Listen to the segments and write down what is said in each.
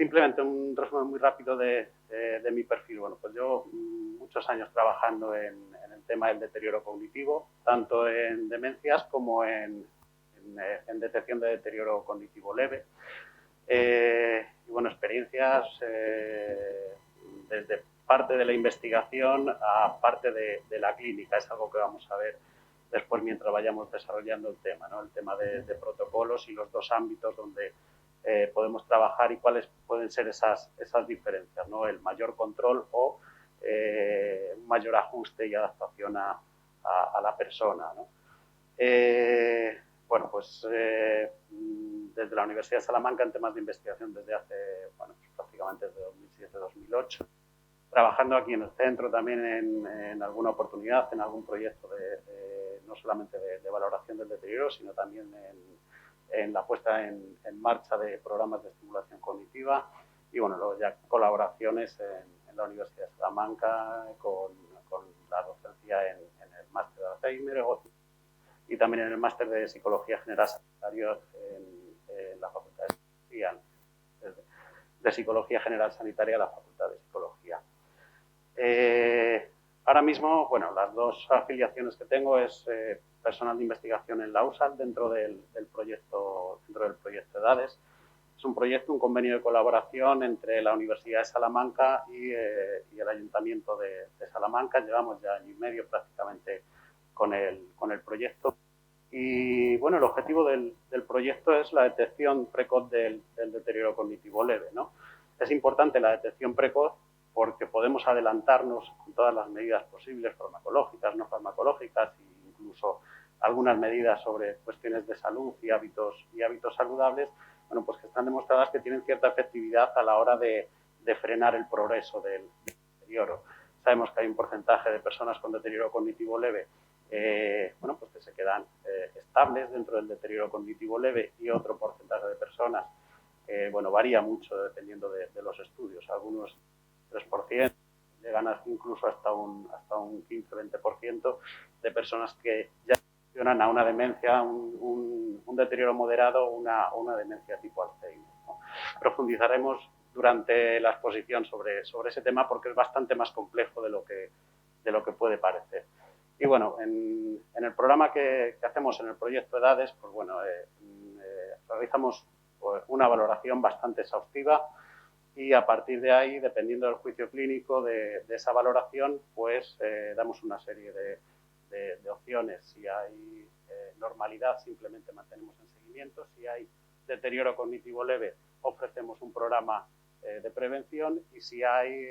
simplemente un resumen muy rápido de mi perfil. Bueno, pues yo muchos años trabajando en el tema del deterioro cognitivo, tanto en demencias como en detección de deterioro cognitivo leve. Y bueno, experiencias desde parte de la investigación a parte de la clínica. Es algo que vamos a ver después mientras vayamos desarrollando el tema, ¿no? El tema de protocolos y los dos ámbitos donde podemos trabajar y cuáles pueden ser esas diferencias, ¿no? El mayor control o un mayor ajuste y adaptación a la persona, ¿no? Bueno, pues desde la Universidad de Salamanca en temas de investigación desde hace, bueno, pues prácticamente desde 2007-2008, trabajando aquí en el centro también en alguna oportunidad, en algún proyecto no solamente de valoración del deterioro, sino también en la puesta en marcha de programas de estimulación cognitiva y bueno, luego ya colaboraciones en la Universidad de Salamanca con la docencia en el máster de Alzheimer y también en el máster de Psicología General Sanitaria en la Facultad de Psicología General Sanitaria, la Facultad de Psicología. Ahora mismo, bueno, las dos afiliaciones que tengo es personal de investigación en la USAL dentro del proyecto EDADES. Es un proyecto, un convenio de colaboración entre la Universidad de Salamanca y el Ayuntamiento de Salamanca. Llevamos ya año y medio prácticamente con el proyecto. Y bueno, el objetivo del proyecto es la detección precoz del deterioro cognitivo leve, ¿no? Es importante la detección precoz porque podemos adelantarnos con todas las medidas posibles, farmacológicas, no farmacológicas, e incluso algunas medidas sobre cuestiones de salud y hábitos saludables, bueno, pues que están demostradas que tienen cierta efectividad a la hora de frenar el progreso del deterioro. Sabemos que hay un porcentaje de personas con deterioro cognitivo leve bueno, pues que se quedan estables dentro del deterioro cognitivo leve y otro porcentaje de personas, bueno, varía mucho dependiendo de los estudios. Algunos 3%, llegan incluso hasta un 15-20% de personas que ya funcionan a una demencia, un deterioro moderado o una demencia tipo Alzheimer, ¿no? Profundizaremos durante la exposición sobre ese tema porque es bastante más complejo de lo que puede parecer. Y bueno, en el programa que hacemos en el proyecto EDADES, pues bueno, realizamos una valoración bastante exhaustiva y a partir de ahí, dependiendo del juicio clínico de esa valoración, pues damos una serie de opciones. Si hay normalidad, simplemente mantenemos en seguimiento. Si hay deterioro cognitivo leve, ofrecemos un programa de prevención y si hay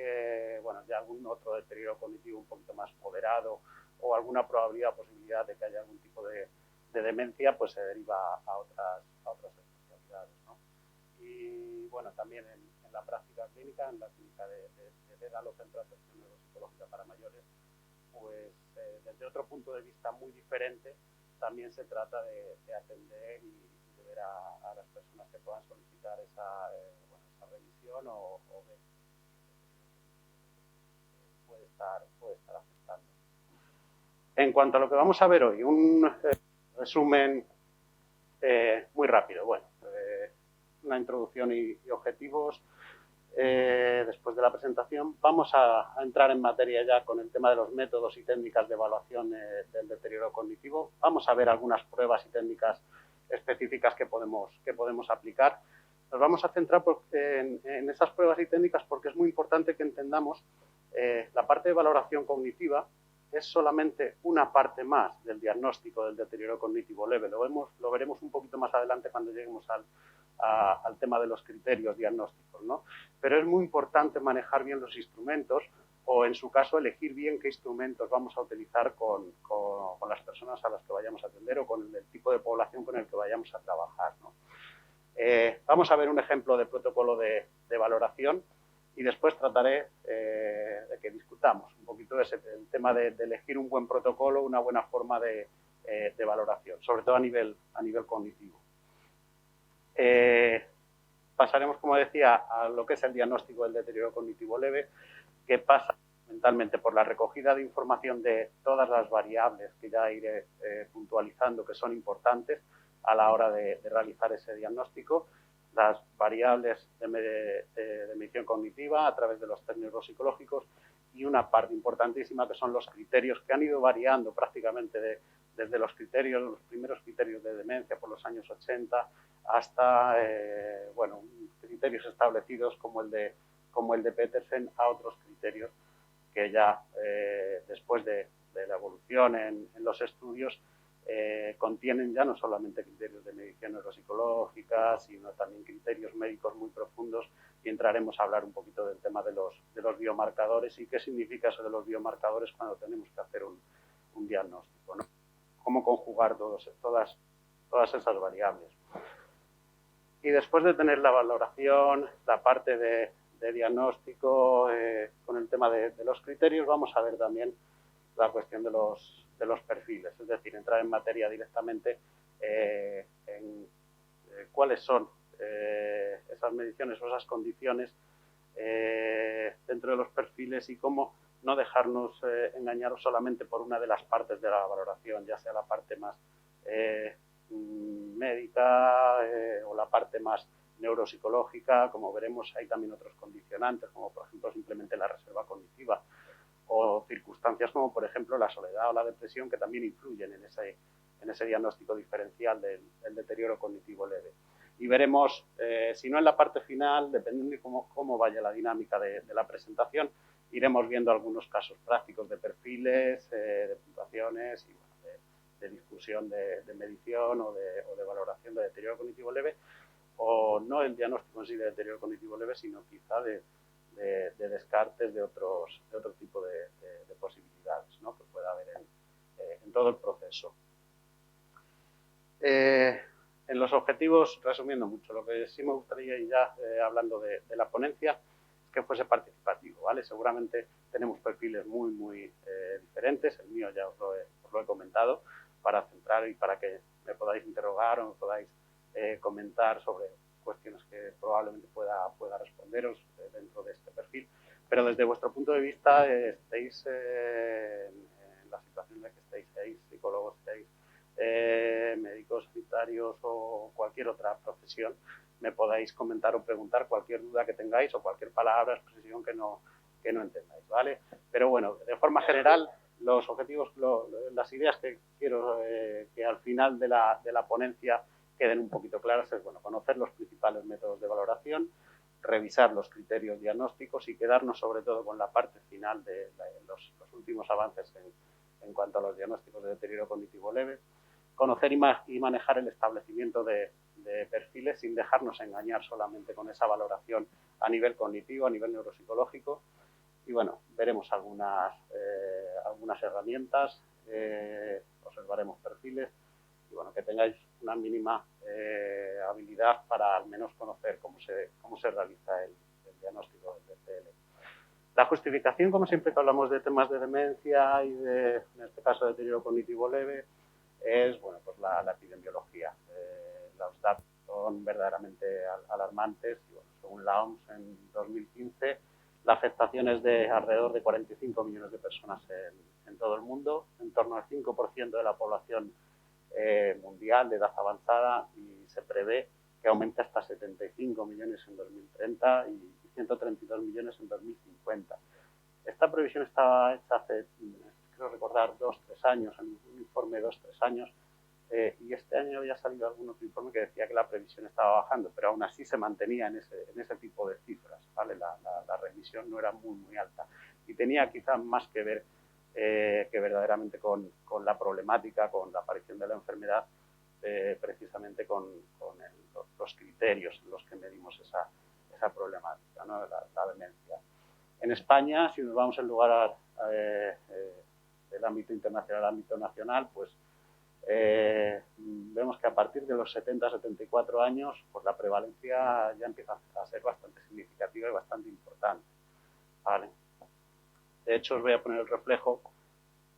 bueno, ya algún otro deterioro cognitivo un poquito más moderado o alguna probabilidad o posibilidad de que haya algún tipo de demencia, pues se deriva a otras especialidades, ¿no? Y bueno, también en la práctica clínica, en la clínica de Dédalo, Centro de Atención Neuropsicológica para Mayores, pues desde otro punto de vista muy diferente, también se trata de atender y de ver a las personas que puedan solicitar esa revisión o ver puede estar afectando. En cuanto a lo que vamos a ver hoy, un resumen muy rápido. Bueno, una introducción y objetivos. Después de la presentación, vamos a entrar en materia ya con el tema de los métodos y técnicas de evaluación del deterioro cognitivo. Vamos a ver algunas pruebas y técnicas específicas que podemos aplicar. Nos vamos a centrar en esas pruebas y técnicas porque es muy importante que entendamos la parte de valoración cognitiva es solamente una parte más del diagnóstico del deterioro cognitivo leve. Lo veremos un poquito más adelante cuando lleguemos al tema de los criterios diagnósticos, ¿no? Pero es muy importante manejar bien los instrumentos o, en su caso, elegir bien qué instrumentos vamos a utilizar con las personas a las que vayamos a atender o con el tipo de población con el que vayamos a trabajar, ¿no? Vamos a ver un ejemplo de protocolo de valoración y después trataré de que discutamos un poquito el tema de elegir un buen protocolo, una buena forma de valoración, sobre todo a nivel cognitivo. Pasaremos, como decía, a lo que es el diagnóstico del deterioro cognitivo leve, que pasa fundamentalmente por la recogida de información de todas las variables que ya iré puntualizando que son importantes a la hora de realizar ese diagnóstico, las variables de intervención cognitiva a través de los test neuropsicológicos y una parte importantísima que son los criterios que han ido variando prácticamente desde los primeros criterios de demencia por los años 80 hasta bueno, criterios establecidos como el de Petersen a otros criterios que ya después de la evolución en los estudios contienen ya no solamente criterios de medición neuropsicológica, sino también criterios médicos muy profundos, y entraremos a hablar un poquito del tema de los biomarcadores y qué significa eso de los biomarcadores cuando tenemos que hacer un diagnóstico, ¿no? Cómo conjugar todas esas variables. Y después de tener la valoración, la parte de diagnóstico, con el tema de los criterios, vamos a ver también la cuestión de los perfiles, es decir, entrar en materia directamente en cuáles son esas mediciones o esas condiciones dentro de los perfiles y cómo no dejarnos engañar solamente por una de las partes de la valoración, ya sea la parte más médica o la parte más neuropsicológica. Como veremos, hay también otros condicionantes, como por ejemplo simplemente la reserva cognitiva, o circunstancias como por ejemplo la soledad o la depresión, que también influyen en ese diagnóstico diferencial del deterioro cognitivo leve. Y veremos, si no en la parte final, dependiendo de cómo vaya la dinámica de la presentación, iremos viendo algunos casos prácticos de perfiles, de puntuaciones y bueno, de discusión de medición o de valoración de deterioro cognitivo leve, o no el diagnóstico en sí de deterioro cognitivo leve, sino quizá de descartes de otro tipo de posibilidades, ¿no?, que pueda haber en todo el proceso. En los objetivos, resumiendo mucho, lo que sí me gustaría ir ya hablando de la ponencia es que fuese participativo, ¿vale? Seguramente tenemos perfiles muy diferentes, el mío ya os lo he comentado, para centrar y para que me podáis interrogar o me podáis comentar sobre cuestiones que probablemente pueda responderos dentro de este perfil, pero desde vuestro punto de vista estéis en la situación en la que estéis, seáis psicólogos, seáis médicos, sanitarios o cualquier otra profesión, me podáis comentar o preguntar cualquier duda que tengáis o cualquier palabra, expresión que no entendáis, ¿vale? Pero bueno, de forma general, los objetivos, las ideas que quiero que al final de la ponencia queden un poquito claras es, bueno, conocer los principales métodos de valoración, revisar los criterios diagnósticos y quedarnos sobre todo con la parte final de los últimos avances en cuanto a los diagnósticos de deterioro cognitivo leve, conocer y manejar el establecimiento de perfiles sin dejarnos engañar solamente con esa valoración a nivel cognitivo, a nivel neuropsicológico. Y bueno, veremos algunas herramientas, observaremos perfiles y bueno, que tengáis una mínima habilidad para al menos conocer cómo se realiza el diagnóstico del DCL. La justificación, como siempre que hablamos de temas de demencia y en este caso de deterioro cognitivo leve, es bueno, pues la epidemiología. Los datos son verdaderamente alarmantes y bueno, según la OMS en 2015 la afectación es de alrededor de 45 millones de personas en todo el mundo, en torno al 5% de la población mundial de edad avanzada, y se prevé que aumente hasta 75 millones en 2030 y 132 millones en 2050. Esta previsión estaba hecha hace, creo recordar, 2-3 años, en un informe de 2-3 años, y este año había salido algún otro informe que decía que la previsión estaba bajando, pero aún así se mantenía en ese tipo de cifras, ¿vale? La revisión no era muy alta y tenía quizás más que ver que verdaderamente con la problemática, con la aparición de la enfermedad, precisamente con los criterios en los que medimos esa problemática, ¿no? La demencia. En España, si nos vamos en lugar del ámbito internacional al ámbito nacional, pues vemos que a partir de los 70-74 años, pues la prevalencia ya empieza a ser bastante significativa y bastante importante, ¿vale? De hecho, os voy a poner el reflejo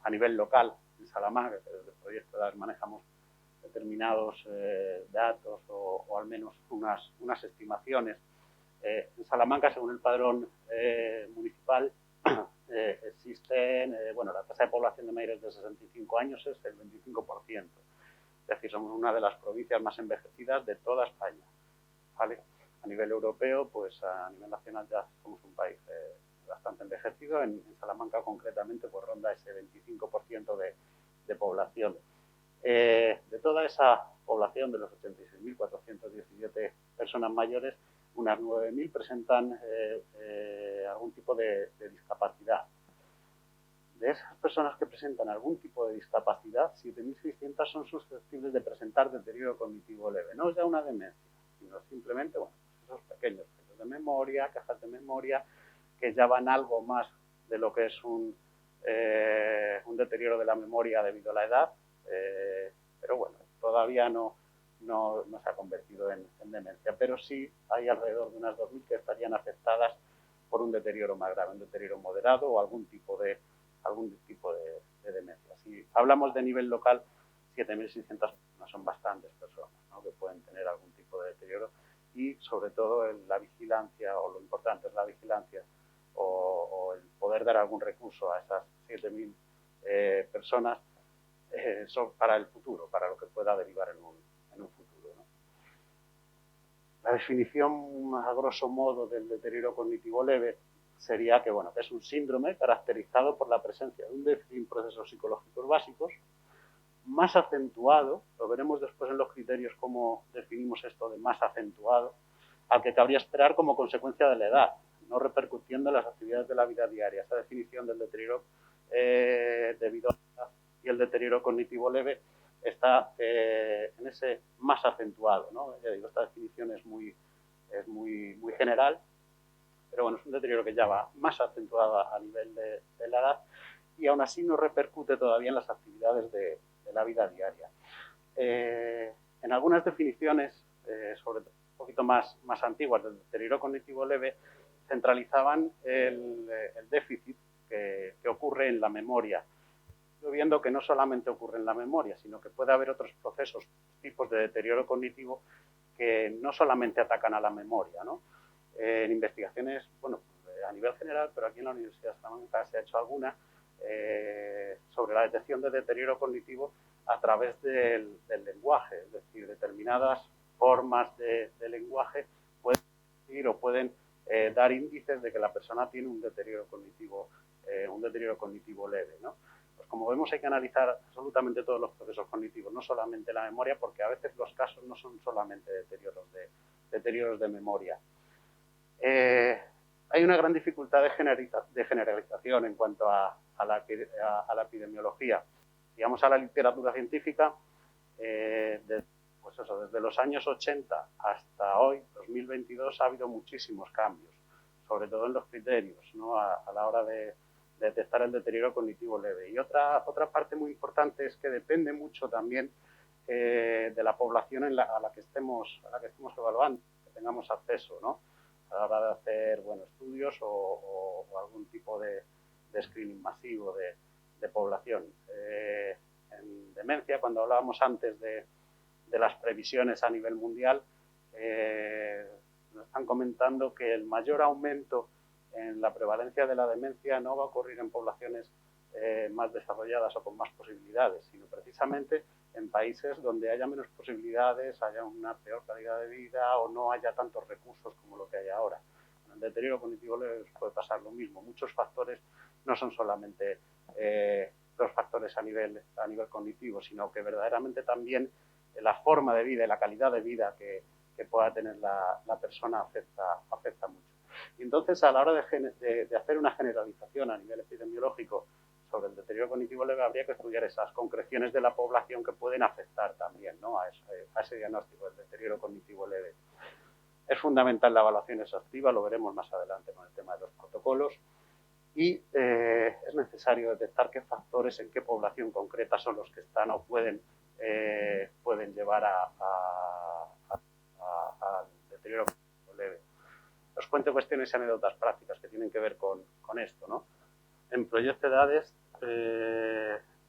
a nivel local en Salamanca, que desde el proyecto DAS manejamos determinados datos o al menos unas estimaciones. En Salamanca, según el padrón municipal, existen, bueno, la tasa de población de mayores de 65 años es el 25%. Es decir, somos una de las provincias más envejecidas de toda España, ¿vale? A nivel europeo, pues a nivel nacional ya somos un país bastante envejecido. En Salamanca concretamente pues ronda ese 25% de población. De toda esa población de los 86.417 personas mayores, unas 9.000 presentan algún tipo de discapacidad. De esas personas que presentan algún tipo de discapacidad, 7.600 son susceptibles de presentar deterioro cognitivo leve. No ya una demencia, sino simplemente, bueno, esos pequeños fallos de memoria, cajas de memoria, que ya van algo más de lo que es un deterioro de la memoria debido a la edad, pero bueno, todavía no se ha convertido en demencia, pero sí hay alrededor de unas 2.000 que estarían afectadas por un deterioro más grave, un deterioro moderado o algún tipo de demencia. Si hablamos de nivel local, 7.600 no son bastantes personas, ¿no?, que pueden tener algún tipo de deterioro, y sobre todo la vigilancia, o lo importante es la vigilancia o el poder dar algún recurso a esas 7.000 personas son para el futuro, para lo que pueda derivar en un futuro, ¿no? La definición, a grosso modo, del deterioro cognitivo leve sería que, bueno, que es un síndrome caracterizado por la presencia de un déficit en procesos psicológicos básicos, más acentuado, lo veremos después en los criterios cómo definimos esto de más acentuado, al que cabría esperar como consecuencia de la edad, no repercutiendo en las actividades de la vida diaria. Esa definición del deterioro debido a la edad y el deterioro cognitivo leve está en ese más acentuado, ¿no? Ya digo, esta definición es muy general, pero bueno, es un deterioro que ya va más acentuado a nivel de la edad y aún así no repercute todavía en las actividades de la vida diaria. En algunas definiciones, sobre todo un poquito más antiguas del deterioro cognitivo leve, centralizaban el déficit que ocurre en la memoria, viendo que no solamente ocurre en la memoria, sino que puede haber otros procesos, tipos de deterioro cognitivo que no solamente atacan a la memoria, ¿no? En investigaciones, bueno, a nivel general, pero aquí en la Universidad de Salamanca se ha hecho alguna sobre la detección de deterioro cognitivo a través del lenguaje, es decir, determinadas formas de lenguaje pueden decir o pueden dar índices de que la persona tiene un deterioro cognitivo leve, ¿no? Pues como vemos, hay que analizar absolutamente todos los procesos cognitivos, no solamente la memoria, porque a veces los casos no son solamente deterioros de memoria. Hay una gran dificultad de generalización en cuanto a la epidemiología. Digamos, a la literatura científica, pues eso, desde los años 80 hasta hoy, 2022, ha habido muchísimos cambios, sobre todo en los criterios, ¿no?, a la hora de detectar el deterioro cognitivo leve. Y otra parte muy importante es que depende mucho también de la población a la que estemos evaluando, que tengamos acceso, ¿no?, a la hora de hacer, bueno, estudios o algún tipo de screening masivo de población. En demencia, cuando hablábamos antes de las previsiones a nivel mundial, nos están comentando que el mayor aumento en la prevalencia de la demencia no va a ocurrir en poblaciones más desarrolladas o con más posibilidades, sino precisamente en países donde haya menos posibilidades, haya una peor calidad de vida o no haya tantos recursos como lo que hay ahora. En el deterioro cognitivo les puede pasar lo mismo. Muchos factores no son solamente los factores a nivel cognitivo, sino que verdaderamente también la forma de vida y la calidad de vida que pueda tener la persona afecta mucho. Y entonces, a la hora de hacer una generalización a nivel epidemiológico sobre el deterioro cognitivo leve, habría que estudiar esas concreciones de la población que pueden afectar también, ¿no?, a ese diagnóstico del deterioro cognitivo leve. Es fundamental la evaluación exhaustiva, lo veremos más adelante con el tema de los protocolos, y es necesario detectar qué factores en qué población concreta son los que están o pueden llevar al deterioro cognitivo leve. Os cuento cuestiones y anécdotas prácticas que tienen que ver con esto, ¿no? En Proyecto Edades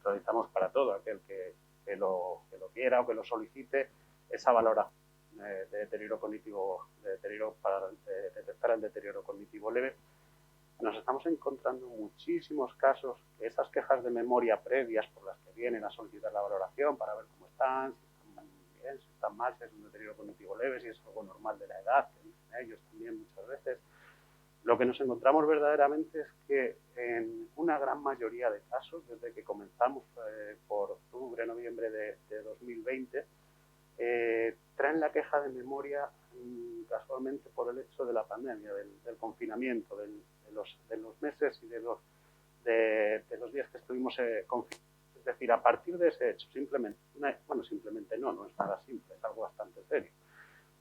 realizamos para todo aquel que lo quiera o que lo solicite esa valoración de deterioro cognitivo, para detectar el deterioro cognitivo leve. Nos estamos encontrando muchísimos casos que esas quejas de memoria previas por las que vienen a solicitar la valoración para ver cómo están, si están bien, si están mal, si es un deterioro cognitivo leve, si es algo normal de la edad, que dicen ellos también muchas veces, lo que nos encontramos verdaderamente es que en una gran mayoría de casos, desde que comenzamos por octubre, noviembre de 2020, traen la queja de memoria casualmente por el hecho de la pandemia, del confinamiento, de los meses y de los días que estuvimos confinados. Es decir, a partir de ese hecho, simplemente no es nada simple, es algo bastante serio,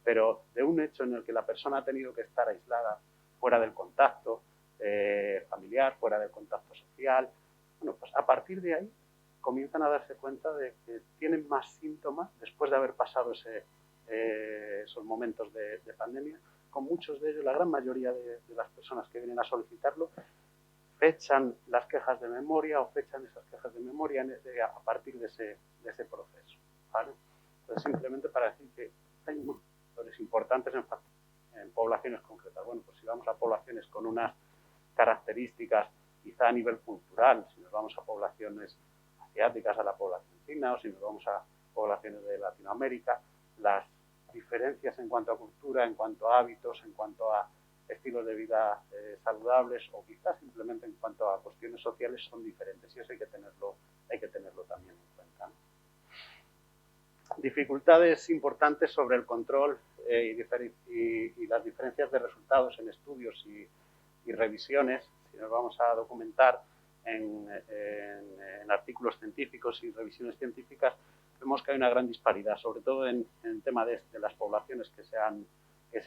pero de un hecho en el que la persona ha tenido que estar aislada, fuera del contacto familiar, fuera del contacto social, bueno, pues a partir de ahí comienzan a darse cuenta de que tienen más síntomas después de haber pasado esos momentos de pandemia. Con muchos de ellos, la gran mayoría de las personas que vienen a solicitarlo, fechan las quejas de memoria o fechan esas quejas de memoria a partir de ese proceso, ¿vale? Entonces, simplemente para decir que hay muchos factores importantes en poblaciones concretas. Bueno, pues si vamos a poblaciones con unas características quizá a nivel cultural, si nos vamos a poblaciones asiáticas, a la población china, o si nos vamos a poblaciones de Latinoamérica, las diferencias en cuanto a cultura, en cuanto a hábitos, en cuanto a estilos de vida saludables o quizás simplemente en cuanto a cuestiones sociales son diferentes y eso hay que tenerlo también en cuenta. Dificultades importantes sobre el control y las diferencias de resultados en estudios y revisiones. Si nos vamos a documentar en artículos científicos y revisiones científicas, vemos que hay una gran disparidad, sobre todo en el tema de las poblaciones que se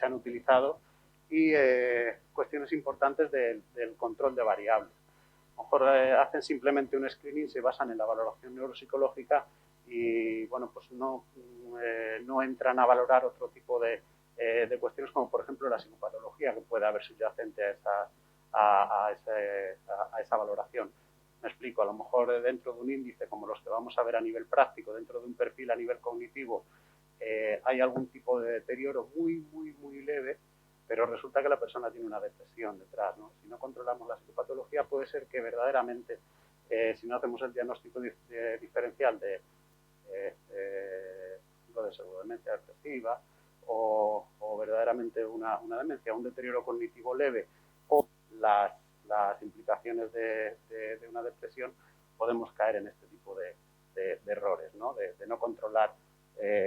han utilizado y cuestiones importantes del control de variables. A lo mejor hacen simplemente un screening, se basan en la valoración neuropsicológica y bueno, pues no entran a valorar otro tipo de cuestiones como por ejemplo la psicopatología que puede haber subyacente a esa valoración. Me explico, a lo mejor dentro de un índice como los que vamos a ver a nivel práctico, dentro de un perfil a nivel cognitivo, hay algún tipo de deterioro muy leve, pero resulta que la persona tiene una depresión detrás, ¿no? Si no controlamos la psicopatología, puede ser que verdaderamente, si no hacemos el diagnóstico diferencial de pseudodemencia depresiva o verdaderamente una demencia, un deterioro cognitivo leve o las implicaciones de una depresión, podemos caer en este tipo de errores, ¿no? De no controlar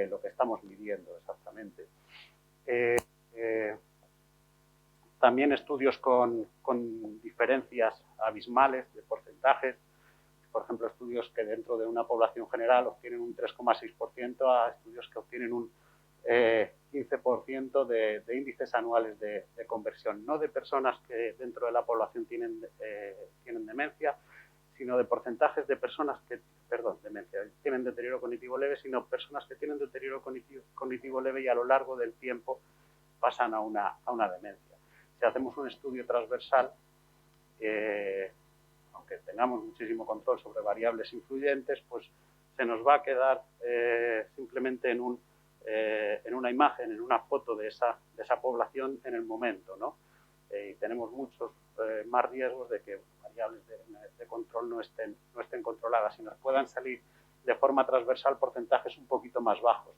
lo que estamos midiendo exactamente. También estudios con diferencias abismales de porcentajes, por ejemplo, estudios que dentro de una población general obtienen un 3,6% a estudios que obtienen un 15% de índices anuales de conversión, no de personas que dentro de la población tienen demencia, sino de porcentajes de personas que, tienen deterioro cognitivo leve, sino personas que tienen deterioro cognitivo leve y a lo largo del tiempo pasan a una demencia. Si hacemos un estudio transversal, aunque tengamos muchísimo control sobre variables influyentes, pues se nos va a quedar simplemente en una imagen, en una foto de esa población en el momento, ¿no? Y tenemos muchos más riesgos de que variables de control no estén controladas y nos puedan salir de forma transversal porcentajes un poquito más bajos.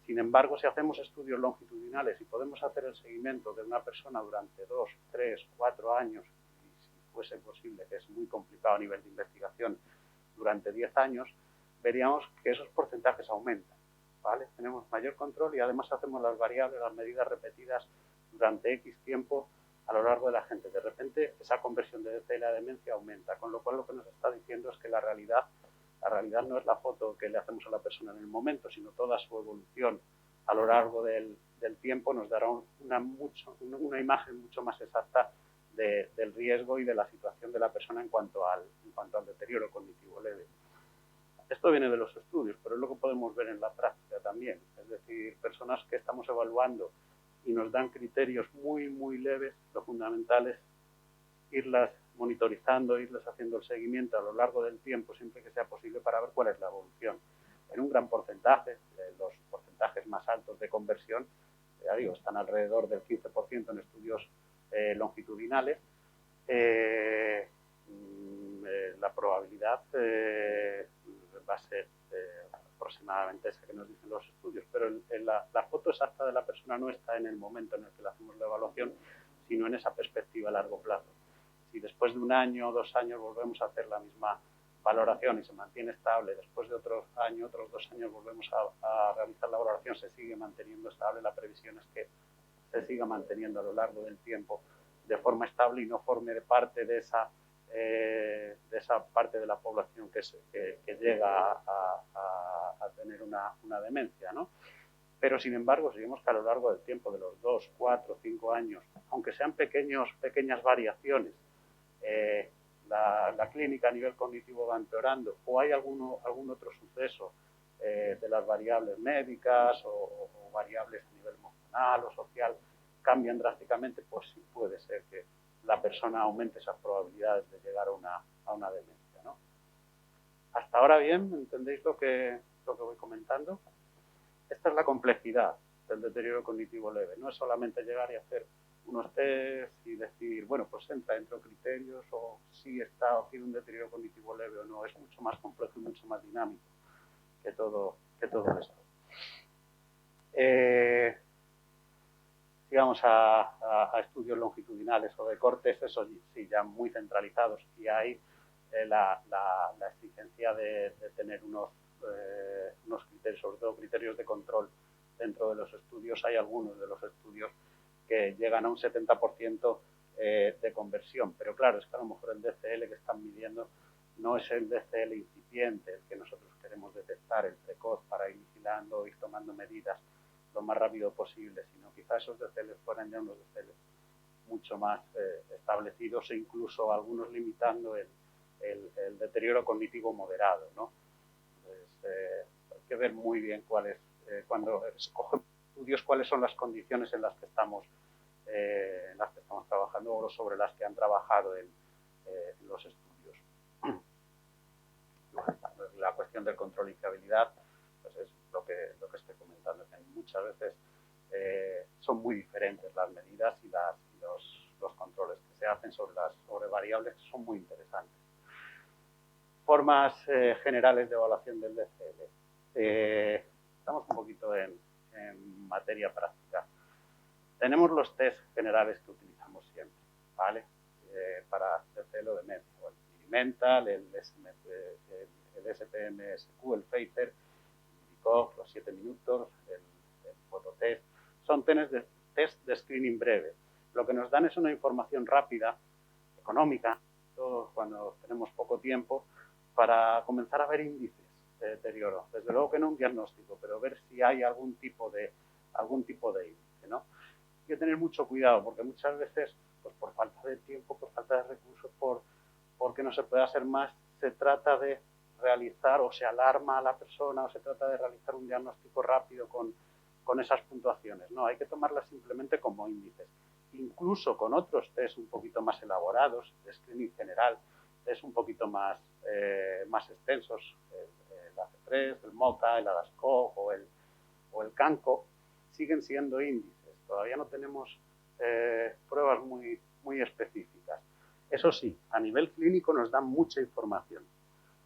Sin embargo, si hacemos estudios longitudinales y podemos hacer el seguimiento de una persona durante 2, 3, 4 años, y si fuese posible, que es muy complicado a nivel de investigación, durante 10 años, veríamos que esos porcentajes aumentan, ¿vale? Tenemos mayor control y además hacemos las variables, las medidas repetidas durante X tiempo a lo largo de la gente. De repente, esa conversión de la demencia aumenta, con lo cual lo que nos está diciendo es que la realidad no es la foto que le hacemos a la persona en el momento, sino toda su evolución a lo largo del tiempo nos dará una imagen mucho más exacta del riesgo y de la situación de la persona en cuanto al deterioro cognitivo leve. Esto viene de los estudios, pero es lo que podemos ver en la práctica también. Es decir, personas que estamos evaluando y nos dan criterios muy leves, lo fundamental es irlas monitorizando, irles haciendo el seguimiento a lo largo del tiempo, siempre que sea posible, para ver cuál es la evolución. En un gran porcentaje, los porcentajes más altos de conversión, ya digo, están alrededor del 15% en estudios longitudinales, la probabilidad va a ser aproximadamente esa que nos dicen los estudios, pero la foto exacta de la persona no está en el momento en el que le hacemos la evaluación, sino en esa perspectiva a largo plazo. Si después de 1 año o 2 años volvemos a hacer la misma valoración y se mantiene estable, después de otro año, otros 2 años volvemos a realizar la valoración, se sigue manteniendo estable, la previsión es que se siga manteniendo a lo largo del tiempo de forma estable y no forme parte de esa parte de la población que llega a tener una demencia, ¿no? Pero, sin embargo, si vemos que a lo largo del tiempo, de los 2, 4, 5 años, aunque sean pequeñas variaciones, la clínica a nivel cognitivo va empeorando, o hay algún otro suceso de las variables médicas o variables a nivel emocional o social, cambian drásticamente, pues sí puede ser que la persona aumente esas probabilidades de llegar a una demencia, ¿no? Hasta ahora bien, ¿entendéis lo que voy comentando? Esta es la complejidad del deterioro cognitivo leve. No es solamente llegar y hacer unos test y decir, bueno, pues entra dentro de criterios o si está o tiene un deterioro cognitivo leve o no. Es mucho más complejo y mucho más dinámico que todo esto. Digamos a estudios longitudinales o de cortes, eso sí, ya muy centralizados, y hay la exigencia de tener unos criterios, sobre todo criterios de control dentro de los estudios. Hay algunos de los estudios que llegan a un 70% de conversión, pero claro, es que a lo mejor el DCL que están midiendo no es el DCL incipiente, el que nosotros queremos detectar, el precoz, para ir vigilando y tomando medidas lo más rápido posible, sino quizás esos DCL fueran ya unos DCL mucho más establecidos e incluso algunos limitando el deterioro cognitivo moderado, ¿no? Entonces, hay que ver muy bien cuando escogen estudios, cuáles son las condiciones en las que estamos trabajando o sobre las que han trabajado en los estudios. La cuestión del control y fiabilidad, pues es lo que estoy comentando, que muchas veces son muy diferentes las medidas y los controles que se hacen sobre variables que son muy interesantes. Formas generales de evaluación del DCL. Estamos un poquito en materia práctica. Tenemos los test generales que utilizamos siempre, ¿vale? Para DCL o demencia, el Mini-Mental, el SPMSQ, el FACER, los 7 minutos, el fototest. Son test de screening breve. Lo que nos dan es una información rápida, económica, todos cuando tenemos poco tiempo, para comenzar a ver índices de deterioro. Desde luego que no un diagnóstico, pero ver si hay algún tipo de índice, ¿no? Hay que tener mucho cuidado, porque muchas veces, pues por falta de tiempo, por falta de recursos, porque no se puede hacer más, se trata de realizar o se alarma a la persona o se trata de realizar un diagnóstico rápido con esas puntuaciones. No, hay que tomarlas simplemente como índices. Incluso con otros test un poquito más elaborados, de screening general, test un poquito más extensos, el AC3, el MOCA, el ADAS-Cog o el CANCO, siguen siendo índices. Todavía no tenemos pruebas muy específicas. Eso sí, a nivel clínico nos dan mucha información.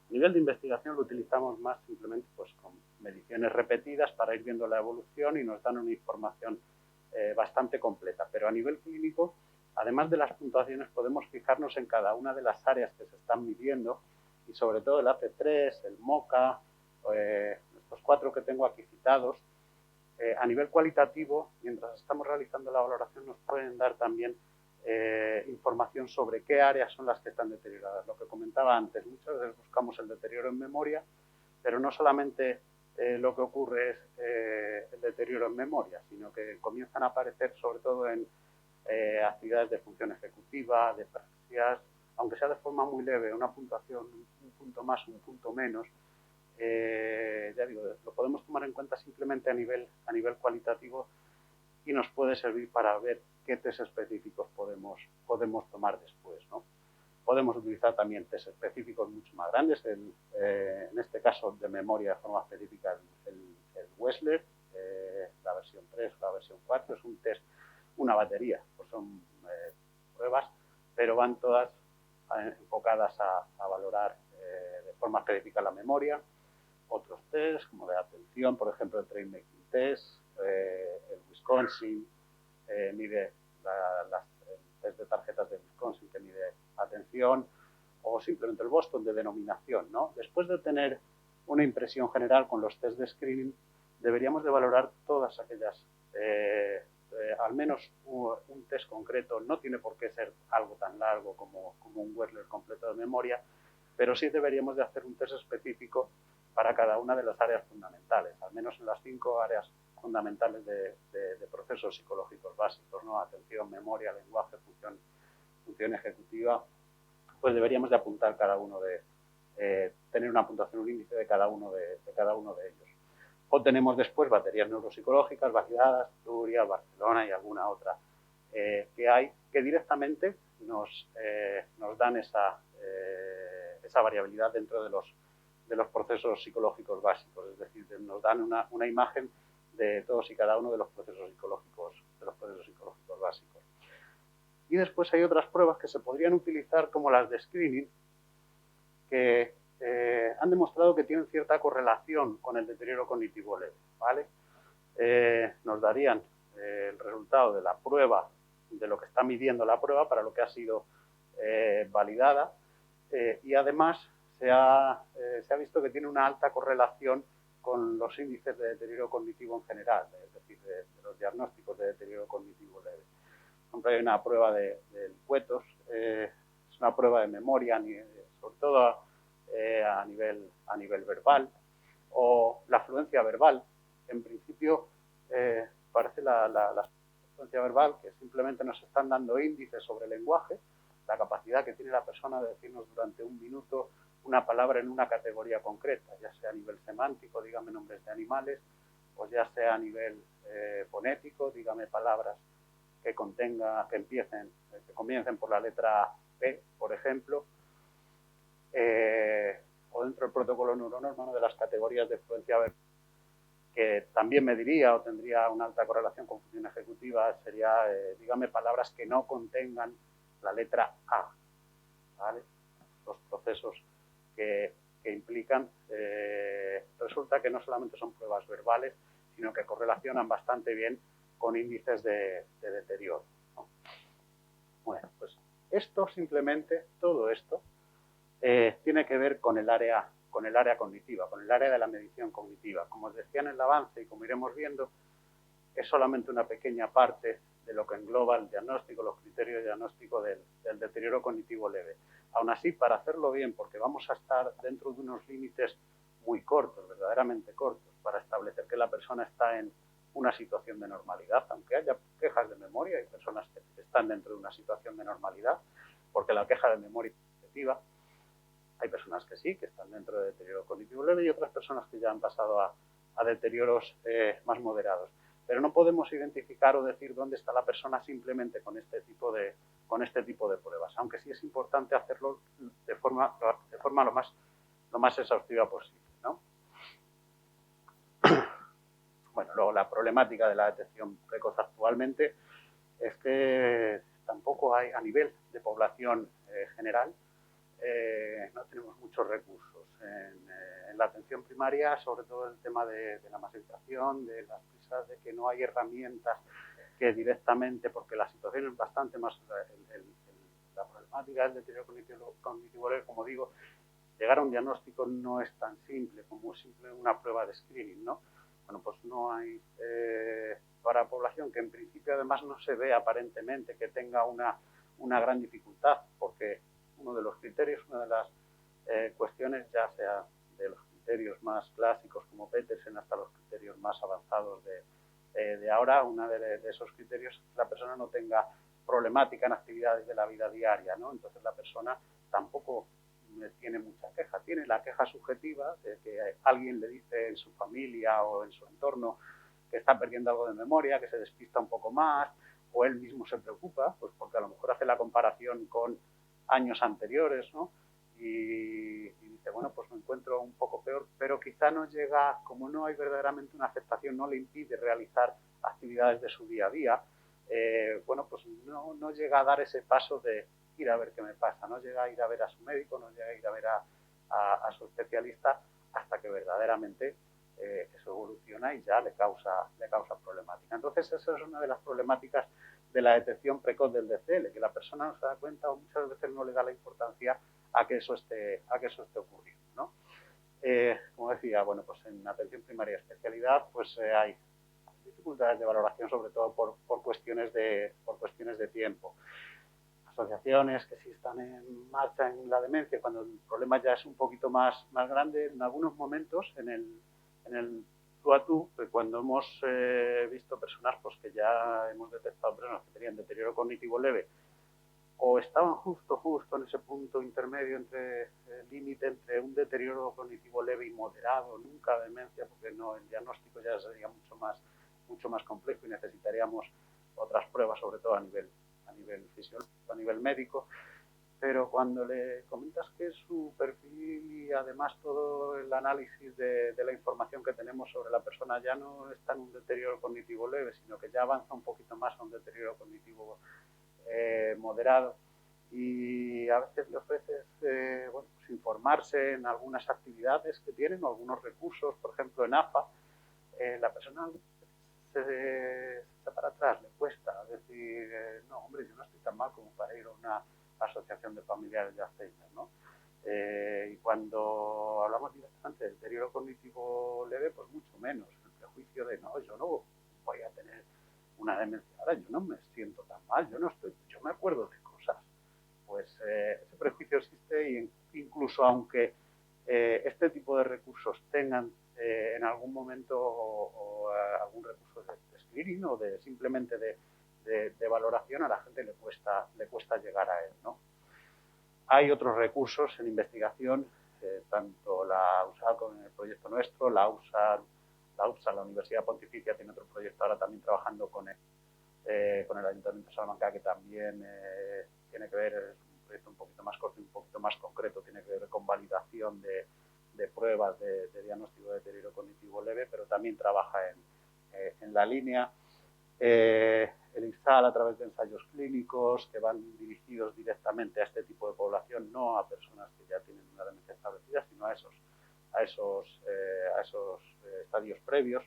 A nivel de investigación lo utilizamos más simplemente pues, con mediciones repetidas para ir viendo la evolución y nos dan una información bastante completa. Pero a nivel clínico, además de las puntuaciones, podemos fijarnos en cada una de las áreas que se están midiendo y sobre todo el AC3, el MOCA, estos 4 que tengo aquí citados. A nivel cualitativo, mientras estamos realizando la valoración, nos pueden dar también información sobre qué áreas son las que están deterioradas. Lo que comentaba antes, muchas veces buscamos el deterioro en memoria, pero no solamente lo que ocurre es el deterioro en memoria, sino que comienzan a aparecer sobre todo en actividades de función ejecutiva, de praxias, aunque sea de forma muy leve, una puntuación, un punto más, un punto menos. Ya digo, lo podemos tomar en cuenta simplemente a nivel cualitativo y nos puede servir para ver qué test específicos podemos tomar después, ¿no? Podemos utilizar también test específicos mucho más grandes, en este caso de memoria de forma específica el Wechsler, la versión 3 o la versión 4, es un test, una batería, pues son pruebas, pero van todas enfocadas a valorar de forma específica la memoria. otros test, como de atención, por ejemplo, el Train Making Test, el Wisconsin, mide el test de tarjetas de Wisconsin, que mide atención, o simplemente el Boston de denominación, ¿no? Después de tener una impresión general con los test de screening, deberíamos de valorar todas aquellas, al menos un test concreto, no tiene por qué ser algo tan largo como un Wechsler completo de memoria, pero sí deberíamos de hacer un test específico para cada una de las áreas fundamentales, al menos en las 5 áreas fundamentales de procesos psicológicos básicos, ¿no? Atención, memoria, lenguaje, función ejecutiva, pues deberíamos de apuntar cada uno tener una puntuación, un índice de cada uno de ellos. O tenemos después baterías neuropsicológicas validadas, Turia, Barcelona y alguna otra que hay, que directamente nos dan esa variabilidad dentro de los procesos psicológicos básicos, es decir, nos dan una imagen de todos y cada uno de los procesos psicológicos básicos. Y después hay otras pruebas que se podrían utilizar como las de screening, que han demostrado que tienen cierta correlación con el deterioro cognitivo leve, ¿vale? Nos darían el resultado de la prueba, de lo que está midiendo la prueba para lo que ha sido validada, y además se ha visto que tiene una alta correlación con los índices de deterioro cognitivo en general, es decir, de los diagnósticos de deterioro cognitivo leve. Por ejemplo, hay una prueba del Cuetos, es una prueba de memoria, sobre todo a nivel verbal, o la fluencia verbal. En principio, parece la fluencia verbal que simplemente nos están dando índices sobre el lenguaje, la capacidad que tiene la persona de decirnos durante un minuto una palabra en una categoría concreta, ya sea a nivel semántico, dígame nombres de animales, o ya sea a nivel fonético, dígame palabras que comiencen por la letra P, por ejemplo, o dentro del protocolo neuronorma, de las categorías de fluencia verbal, que también mediría o tendría una alta correlación con función ejecutiva, sería, dígame, palabras que no contengan la letra A, ¿vale? Los procesos que implican, resulta que no solamente son pruebas verbales, sino que correlacionan bastante bien con índices de deterioro, ¿no? Bueno, pues todo esto, tiene que ver con el área cognitiva, con el área de la medición cognitiva. Como os decía en el avance y como iremos viendo, es solamente una pequeña parte de lo que engloba el diagnóstico, los criterios de diagnóstico del deterioro cognitivo leve. Aún así, para hacerlo bien, porque vamos a estar dentro de unos límites muy cortos, verdaderamente cortos, para establecer que la persona está en una situación de normalidad, aunque haya quejas de memoria, hay personas que están dentro de una situación de normalidad, porque la queja de memoria es subjetiva. Hay personas que sí, que están dentro de deterioro cognitivo leve, y otras personas que ya han pasado a deterioros más moderados. Pero no podemos identificar o decir dónde está la persona simplemente con este tipo de pruebas, aunque sí es importante hacerlo de forma lo más exhaustiva posible, ¿no? Bueno, luego la problemática de la detección precoz actualmente es que tampoco hay, a nivel de población general, no tenemos muchos recursos. En la atención primaria, sobre todo el tema de la masificación, de las prisas, de que no hay herramientas que directamente, porque la situación es bastante más, la problemática del deterioro cognitivo leve, como digo, llegar a un diagnóstico no es tan simple como una prueba de screening, ¿no? Bueno, pues no hay, para la población que en principio además no se ve aparentemente que tenga una gran dificultad, porque uno de los criterios, una de las cuestiones, ya sea de los criterios más clásicos como Petersen hasta los criterios más avanzados de ahora, uno de esos criterios es que la persona no tenga problemática en actividades de la vida diaria, ¿no? Entonces la persona tampoco tiene mucha queja, tiene la queja subjetiva de que alguien le dice en su familia o en su entorno que está perdiendo algo de memoria, que se despista un poco más, o él mismo se preocupa, pues porque a lo mejor hace la comparación con años anteriores, ¿no? Y dice, bueno, pues me encuentro un poco peor, pero quizá no llega, como no hay verdaderamente una aceptación, no le impide realizar actividades de su día a día, bueno, pues no llega a dar ese paso de ir a ver qué me pasa, no llega a ir a ver a su médico, no llega a ir a ver a su especialista hasta que verdaderamente eso evoluciona y ya le causa problemática. Entonces, esa es una de las problemáticas de la detección precoz del DCL, que la persona no se da cuenta o muchas veces no le da la importancia a que eso esté ocurriendo, ¿no? Como decía, bueno, pues en atención primaria y especialidad, pues hay dificultades de valoración, sobre todo por cuestiones de tiempo. Asociaciones que sí están en marcha en la demencia, cuando el problema ya es un poquito más grande, en algunos momentos, en el tú a tú, cuando hemos visto personas pues, que ya hemos detectado personas que tenían deterioro cognitivo leve o estaban justo en ese punto intermedio entre el límite entre un deterioro cognitivo leve y moderado, nunca demencia, porque no, el diagnóstico ya sería mucho más complejo y necesitaríamos otras pruebas, sobre todo a nivel fisiológico, a nivel médico. Pero cuando le comentas que su perfil y además todo el análisis de la información que tenemos sobre la persona ya no está en un deterioro cognitivo leve, sino que ya avanza un poquito más a un deterioro cognitivo moderado, y a veces le ofreces bueno, pues informarse en algunas actividades que tienen o algunos recursos, por ejemplo en AFA, la persona se echa para atrás, le cuesta decir, no, hombre, yo no estoy tan mal como para ir a una asociación de familiares de Alzheimer, ¿no? Y cuando hablamos directamente de deterioro cognitivo leve, pues mucho menos. El prejuicio de, no, yo no voy a tener una demencia ahora, yo no me siento tan mal, yo me acuerdo de cosas. Pues ese prejuicio existe y incluso aunque este tipo de recursos tengan en algún momento o algún recurso de screening o de simplemente de valoración, a la gente le cuesta llegar a él, ¿no? Hay otros recursos en investigación, tanto la USAL con el proyecto nuestro, la UPSA, la Universidad Pontificia tiene otro proyecto ahora también trabajando con el Ayuntamiento de Salamanca, que también tiene que ver, es un proyecto un poquito más corto y un poquito más concreto, tiene que ver con validación de pruebas de diagnóstico de deterioro cognitivo leve, pero también trabaja en la línea. El INSAL a través de ensayos clínicos que van dirigidos directamente a este tipo de población, no a personas que ya tienen una demencia establecida, sino a esos estadios previos,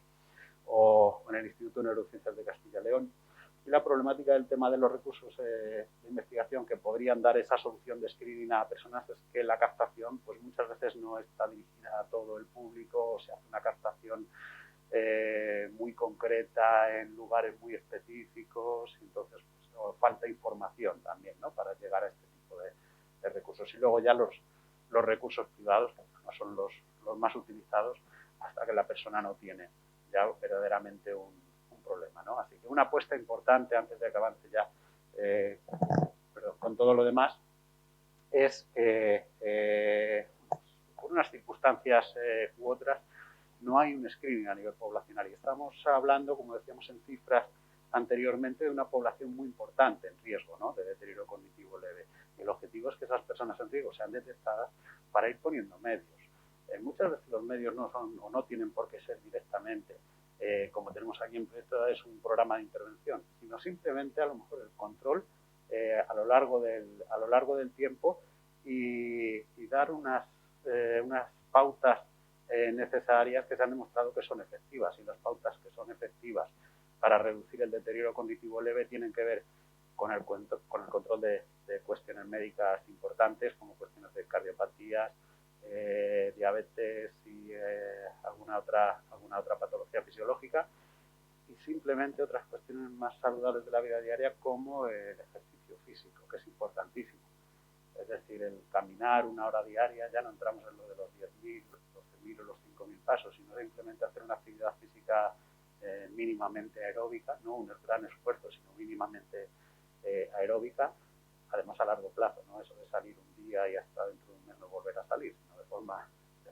o en el Instituto de Neurociencias de Castilla y León. Y la problemática del tema de los recursos de investigación que podrían dar esa solución de screening a personas es que la captación pues muchas veces no está dirigida a todo el público, o se hace una captación muy concreta en lugares muy específicos, entonces pues, falta información también, ¿no?, para llegar a este tipo de recursos. Y luego ya los recursos privados, que no son los más utilizados, hasta que la persona no tiene ya verdaderamente un problema, ¿no? Así que una apuesta importante, antes de que avance ya con todo lo demás, es que por unas circunstancias u otras no hay un screening a nivel poblacional, y estamos hablando, como decíamos en cifras anteriormente, de una población muy importante en riesgo, ¿no?, de deterioro cognitivo leve. Y el objetivo es que esas personas en riesgo sean detectadas para ir poniendo medios. Muchas veces los medios no son o no tienen por qué ser directamente, como tenemos aquí en Proyecto, es un programa de intervención, sino simplemente a lo mejor el control a lo largo del tiempo y dar unas pautas necesarias que se han demostrado que son efectivas, y las pautas que son efectivas para reducir el deterioro cognitivo leve tienen que ver con el control de cuestiones médicas importantes, como cuestiones de cardiopatías, diabetes y alguna otra patología fisiológica, y simplemente otras cuestiones más saludables de la vida diaria, como el ejercicio físico, que es importantísimo. Es decir, el caminar una hora diaria, ya no entramos en lo de los 10.000, los 12.000 o los 5.000 pasos, sino simplemente hacer una actividad física mínimamente aeróbica, no un gran esfuerzo, sino mínimamente aeróbica, además a largo plazo, no eso de salir un día y hasta dentro de un mes no volver a salir, sino de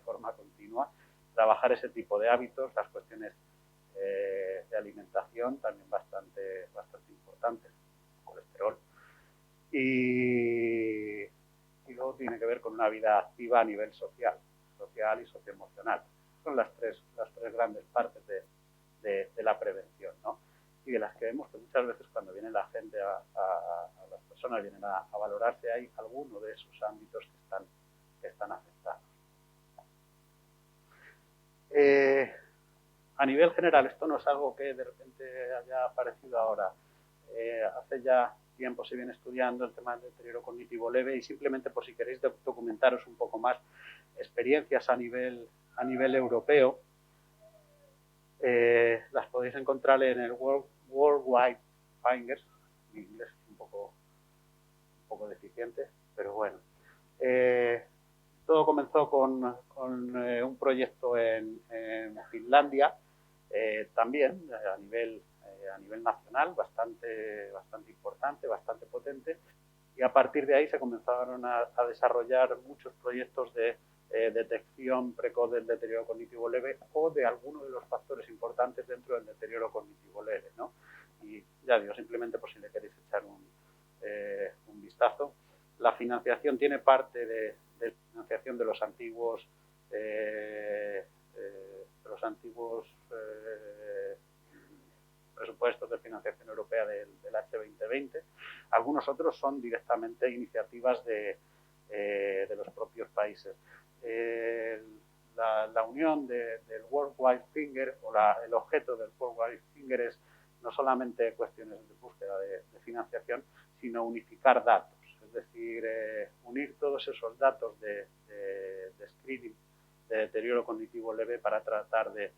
forma continua. Trabajar ese tipo de hábitos, las cuestiones de alimentación también bastante importantes, colesterol. Y luego tiene que ver con una vida activa a nivel social y socioemocional. Son las tres grandes partes de la prevención, ¿no? Y de las que vemos que muchas veces cuando viene la gente, las personas vienen a valorarse, hay alguno de esos ámbitos que están afectados. A nivel general, esto no es algo que de repente haya aparecido ahora. Hace ya tiempo se viene estudiando el tema del deterioro cognitivo leve y simplemente por si queréis documentaros un poco más experiencias a nivel europeo, las podéis encontrar en el Worldwide Fingers. Mi inglés es un poco deficiente, pero bueno. Todo comenzó con un proyecto en Finlandia, también a nivel nacional, bastante importante, bastante potente, y a partir de ahí se comenzaron a desarrollar muchos proyectos de detección precoz del deterioro cognitivo leve o de alguno de los factores importantes dentro del deterioro cognitivo leve, ¿no? Y ya digo, simplemente por si le queréis echar un vistazo. La financiación tiene parte de financiación de los antiguos presupuestos de financiación europea del H2020. Algunos otros son directamente iniciativas de los propios países. La unión del Worldwide Finger o el objeto del Worldwide Finger es no solamente cuestiones de búsqueda de financiación, sino unificar datos. Es decir, unir todos esos datos de screening de deterioro cognitivo leve para tratar de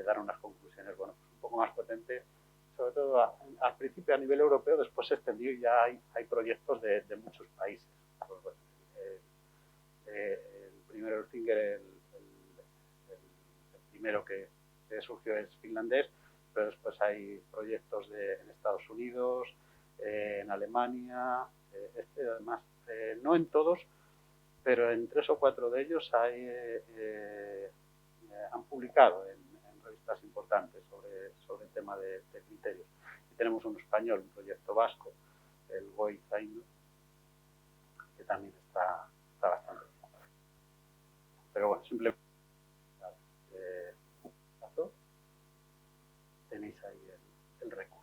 dar unas conclusiones, bueno, pues un poco más potentes, sobre todo al principio a nivel europeo, después se extendió y ya hay proyectos de muchos países. Pues, el primero, el Finger, el primero que surgió es finlandés, pero después hay proyectos en Estados Unidos, en Alemania, además, no en todos, pero en 3 o 4 de ellos han publicado en revistas importantes sobre el tema de criterios. Y tenemos un español, un proyecto vasco, el Goi Zaino, que también está bastante bien. Pero bueno, simplemente tenéis ahí el recurso.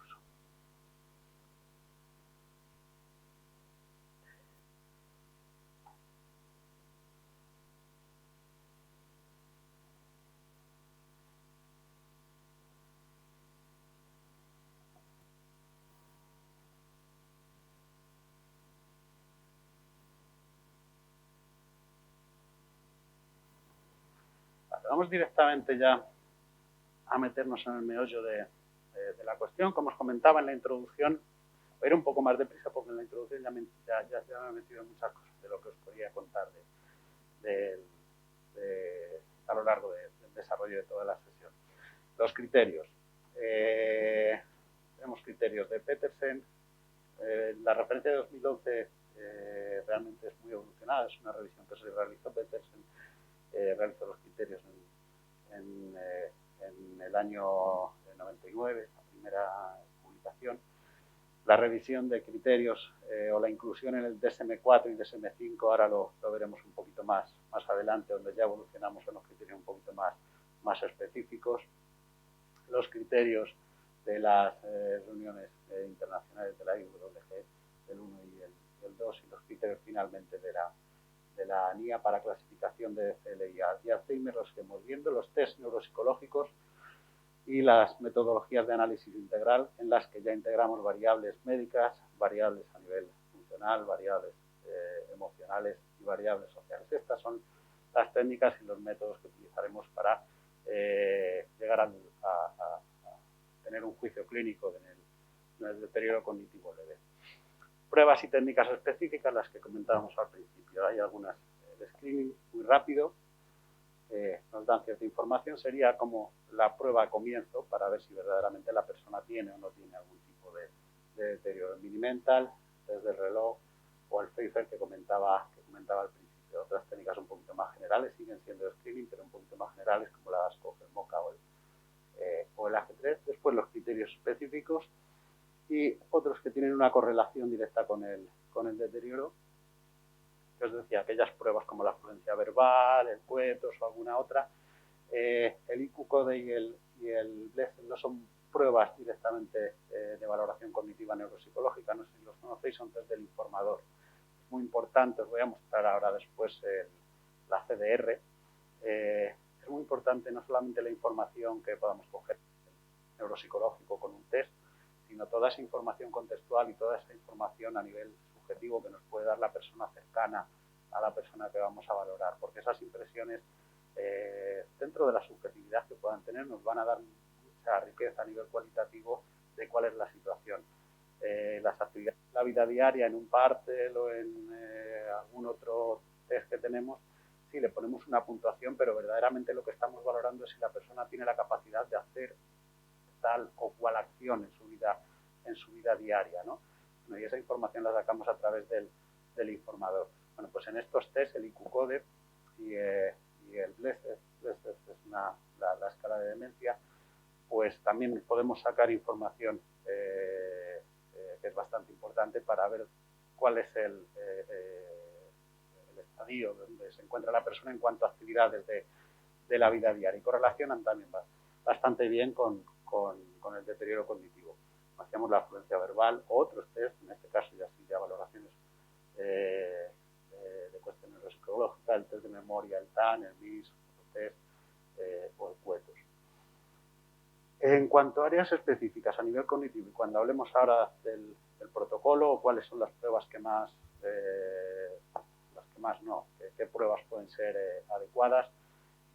Vamos directamente ya a meternos en el meollo de la cuestión. Como os comentaba en la introducción, voy a ir un poco más deprisa porque en la introducción ya me he metido en muchas cosas de lo que os podría contar a lo largo del desarrollo de toda la sesión. Los criterios. Tenemos criterios de Petersen. La referencia de 2011 realmente es muy evolucionada. Es una revisión que se realizó Petersen. Realizó los criterios en el año 99, la primera publicación. La revisión de criterios o la inclusión en el DSM-4 y DSM-5, ahora lo veremos un poquito más adelante, donde ya evolucionamos en los criterios un poquito más específicos. Los criterios de las reuniones internacionales de la IWG, el 1 y el 2, y los criterios finalmente de la NIA para clasificación de DCL y Alzheimer, los que hemos viendo, los test neuropsicológicos y las metodologías de análisis integral, en las que ya integramos variables médicas, variables a nivel funcional, variables emocionales y variables sociales. Estas son las técnicas y los métodos que utilizaremos para llegar a tener un juicio clínico en el deterioro cognitivo leve. Pruebas y técnicas específicas, las que comentábamos al principio. Hay algunas de screening muy rápido, nos dan cierta información. Sería como la prueba a comienzo para ver si verdaderamente la persona tiene o no tiene algún tipo de deterioro. El Mini-Mental, desde el reloj, o el Pfeiffer que comentaba al principio. Otras técnicas un poquito más generales siguen siendo de screening, pero un poquito más generales, como la ASCO, el MOCA o el AG3. Después los criterios específicos y otros que tienen una correlación directa con el deterioro, que os decía, aquellas pruebas como la fluencia verbal, el cuetos o alguna otra. El IQ-CODE y el BLES no son pruebas directamente de valoración cognitiva neuropsicológica, no sé si los conocéis, son test del informador. Es muy importante, os voy a mostrar ahora después la CDR. Es es muy importante no solamente la información que podamos coger neuropsicológico con un test, sino toda esa información contextual y toda esa información a nivel subjetivo que nos puede dar la persona cercana a la persona que vamos a valorar, porque esas impresiones dentro de la subjetividad que puedan tener nos van a dar mucha riqueza a nivel cualitativo de cuál es la situación. Las actividades de la vida diaria en un partel o en algún otro test que tenemos, sí le ponemos una puntuación, pero verdaderamente lo que estamos valorando es si la persona tiene la capacidad de hacer tal o cual acción en su vida diaria, ¿no? Bueno, y esa información la sacamos a través del informador. Bueno, pues en estos test, el IQ-CODE y el BLESED es la escala de demencia, pues también podemos sacar información que es bastante importante para ver cuál es el estadio donde se encuentra la persona en cuanto a actividades de la vida diaria, y correlacionan también bastante bien con el deterioro cognitivo. Hacíamos la fluencia verbal o otros test, en este caso ya valoraciones de cuestiones neuropsicológicas, el test de memoria, el TAN, el MIS, el test o el CUETOS. En cuanto a áreas específicas a nivel cognitivo, y cuando hablemos ahora del protocolo o cuáles son las pruebas que más, qué pruebas pueden ser adecuadas,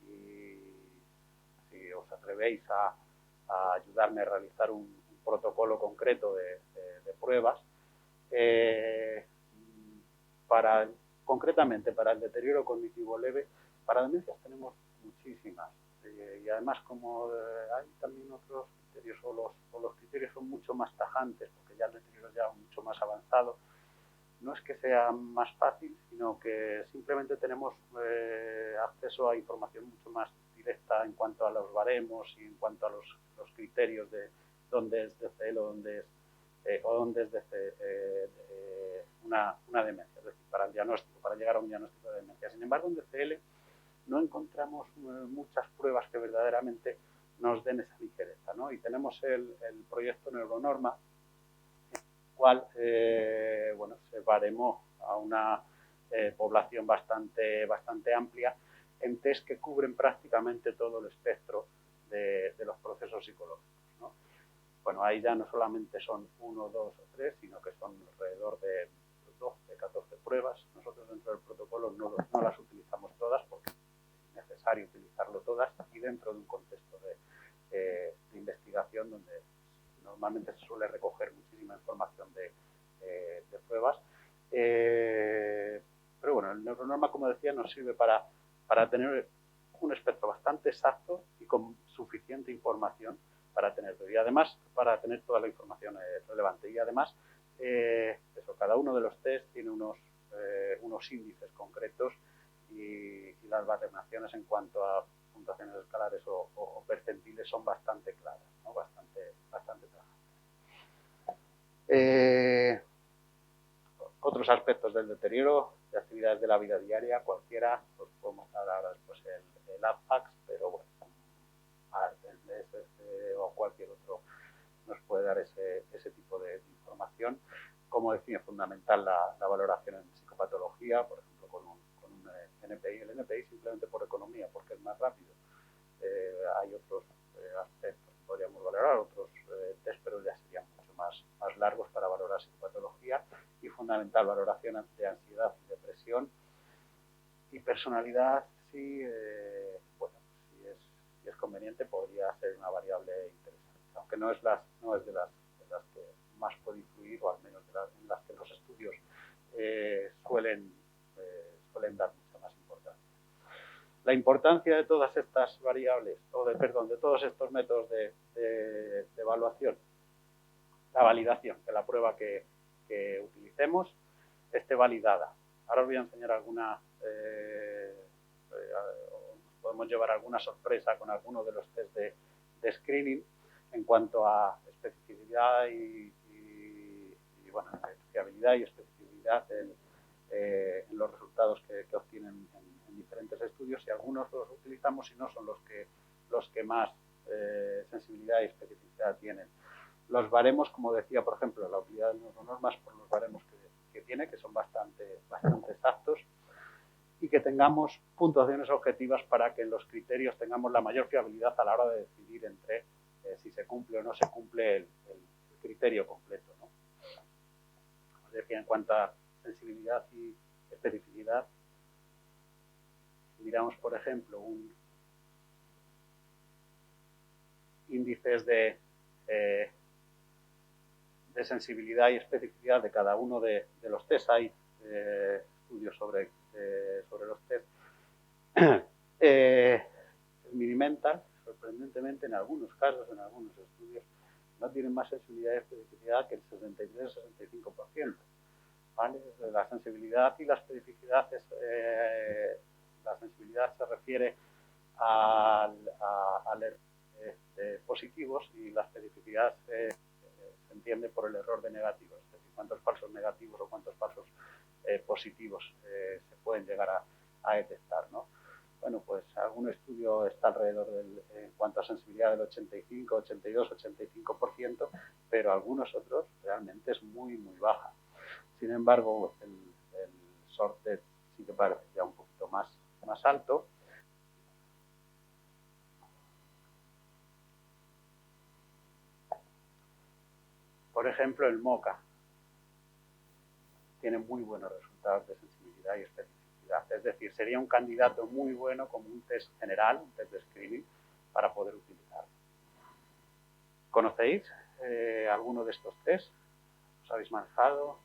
y si os atrevéis a ayudarme a realizar un protocolo concreto de pruebas, concretamente para el deterioro cognitivo leve, para demencias tenemos muchísimas. Y además, como hay también otros criterios, o los criterios son mucho más tajantes, porque ya el deterioro es ya mucho más avanzado, no es que sea más fácil, sino que simplemente tenemos acceso a información mucho más directa en cuanto a los baremos y en cuanto a los criterios de dónde es DCL o dónde es una demencia, es decir, para el diagnóstico, para llegar a un diagnóstico de demencia. Sin embargo, en DCL no encontramos muchas pruebas que verdaderamente nos den esa ligereza, ¿no? Y tenemos el proyecto Neuronorma, el cual se baremó a una población bastante amplia en test que cubren prácticamente todo el espectro de los procesos psicológicos, ¿no? Bueno, ahí ya no solamente son 1, 2 o 3, sino que son alrededor de 12, 14 pruebas. Nosotros dentro del protocolo no las utilizamos todas porque es necesario utilizarlo todas, y dentro de un contexto de investigación donde normalmente se suele recoger muchísima información de pruebas. Pero bueno, el Neuronorma, como decía, nos sirve para tener un espectro bastante exacto y con suficiente información para tenerlo, y además para tener toda la información relevante. Y además, cada uno de los test tiene unos índices concretos, y las baremaciones en cuanto a puntuaciones escalares o percentiles son bastante claras, ¿no? bastante claras. Otros aspectos del deterioro de actividades de la vida diaria, cualquiera, pues podemos hablar ahora después el APAX, pero bueno, el DSS o cualquier otro nos puede dar ese tipo de información. Como decía, es fundamental la valoración en psicopatología, por ejemplo, con un NPI. El NPI simplemente por economía, porque es más rápido. Hay otros aspectos que podríamos valorar, otros test, pero ya serían mucho más largos para valorar psicopatología. Y fundamental valoración de ansiedad y depresión. Y personalidad, si es conveniente, podría ser una variable interesante, aunque no es de las que más puede influir, o al menos en las que los estudios suelen dar mucha más importancia. La importancia de todas estas variables, de todos estos métodos de evaluación, la validación de la prueba que utilicemos esté validada. Ahora os voy a enseñar alguna, podemos llevar alguna sorpresa con alguno de los test de screening en cuanto a especificidad y fiabilidad y especificidad en los resultados que obtienen en diferentes estudios, y algunos los utilizamos y no son los que más sensibilidad y especificidad tienen. Los baremos, como decía, por ejemplo, la utilidad de Neuronormas por los baremos que tiene, que son bastante exactos, y que tengamos puntuaciones objetivas para que en los criterios tengamos la mayor fiabilidad a la hora de decidir entre si se cumple o no se cumple el criterio completo, ¿no? Os decía, en cuanto a sensibilidad y especificidad, miramos, por ejemplo, índices de sensibilidad y especificidad de cada uno de los test. Hay estudios sobre los test. El Minimental, sorprendentemente, en algunos casos, en algunos estudios, no tienen más sensibilidad y especificidad que el 63-65%. ¿Vale? La sensibilidad y la especificidad la sensibilidad se refiere a positivos y la especificidad se entiende por el error de negativos, es decir, cuántos falsos negativos o cuántos falsos positivos se pueden llegar a detectar, ¿no? Bueno, pues algún estudio está alrededor en cuanto a sensibilidad del 85, 82, 85%, pero algunos otros realmente es muy, muy baja. Sin embargo, el sorted sí que parece ya un poquito más alto. Por ejemplo, el MOCA tiene muy buenos resultados de sensibilidad y especificidad. Es decir, sería un candidato muy bueno como un test general, un test de screening, para poder utilizarlo. ¿Conocéis alguno de estos test? ¿Os habéis manejado?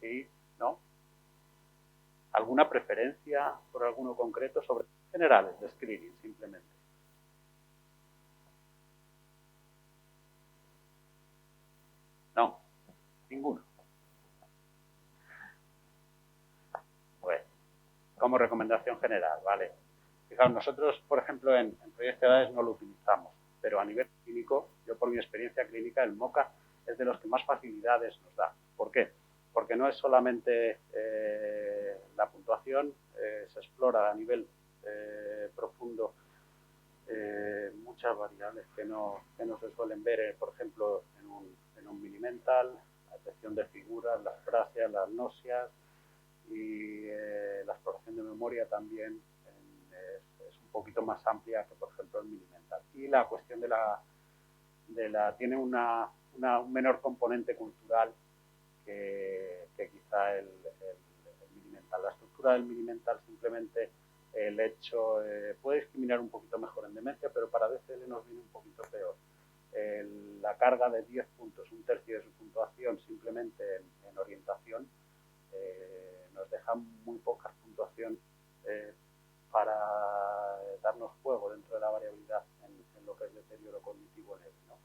¿Sí? ¿No? ¿Alguna preferencia por alguno concreto sobre generales de screening, simplemente? No, ninguno. Pues, como recomendación general, ¿vale? Fijaos, nosotros, por ejemplo, en Proyecto de Edades no lo utilizamos, pero a nivel clínico, yo por mi experiencia clínica, el MOCA es de los que más facilidades nos da. ¿Por qué? Porque no es solamente la puntuación, se explora a nivel profundo muchas variables que no se suelen ver, por ejemplo, en un Minimental, la detección de figuras, las frasias, las gnostias y la exploración de memoria también es un poquito más amplia que, por ejemplo, el Minimental. Y la cuestión tiene un menor componente cultural que quizá el Minimental. La estructura del Minimental simplemente el hecho puede discriminar un poquito mejor en demencia, pero para DCL nos viene un poquito peor. La carga de 10 puntos, un tercio de su puntuación simplemente en orientación, nos deja muy poca puntuación para darnos juego dentro de la variabilidad en lo que es deterioro cognitivo leve, ¿no?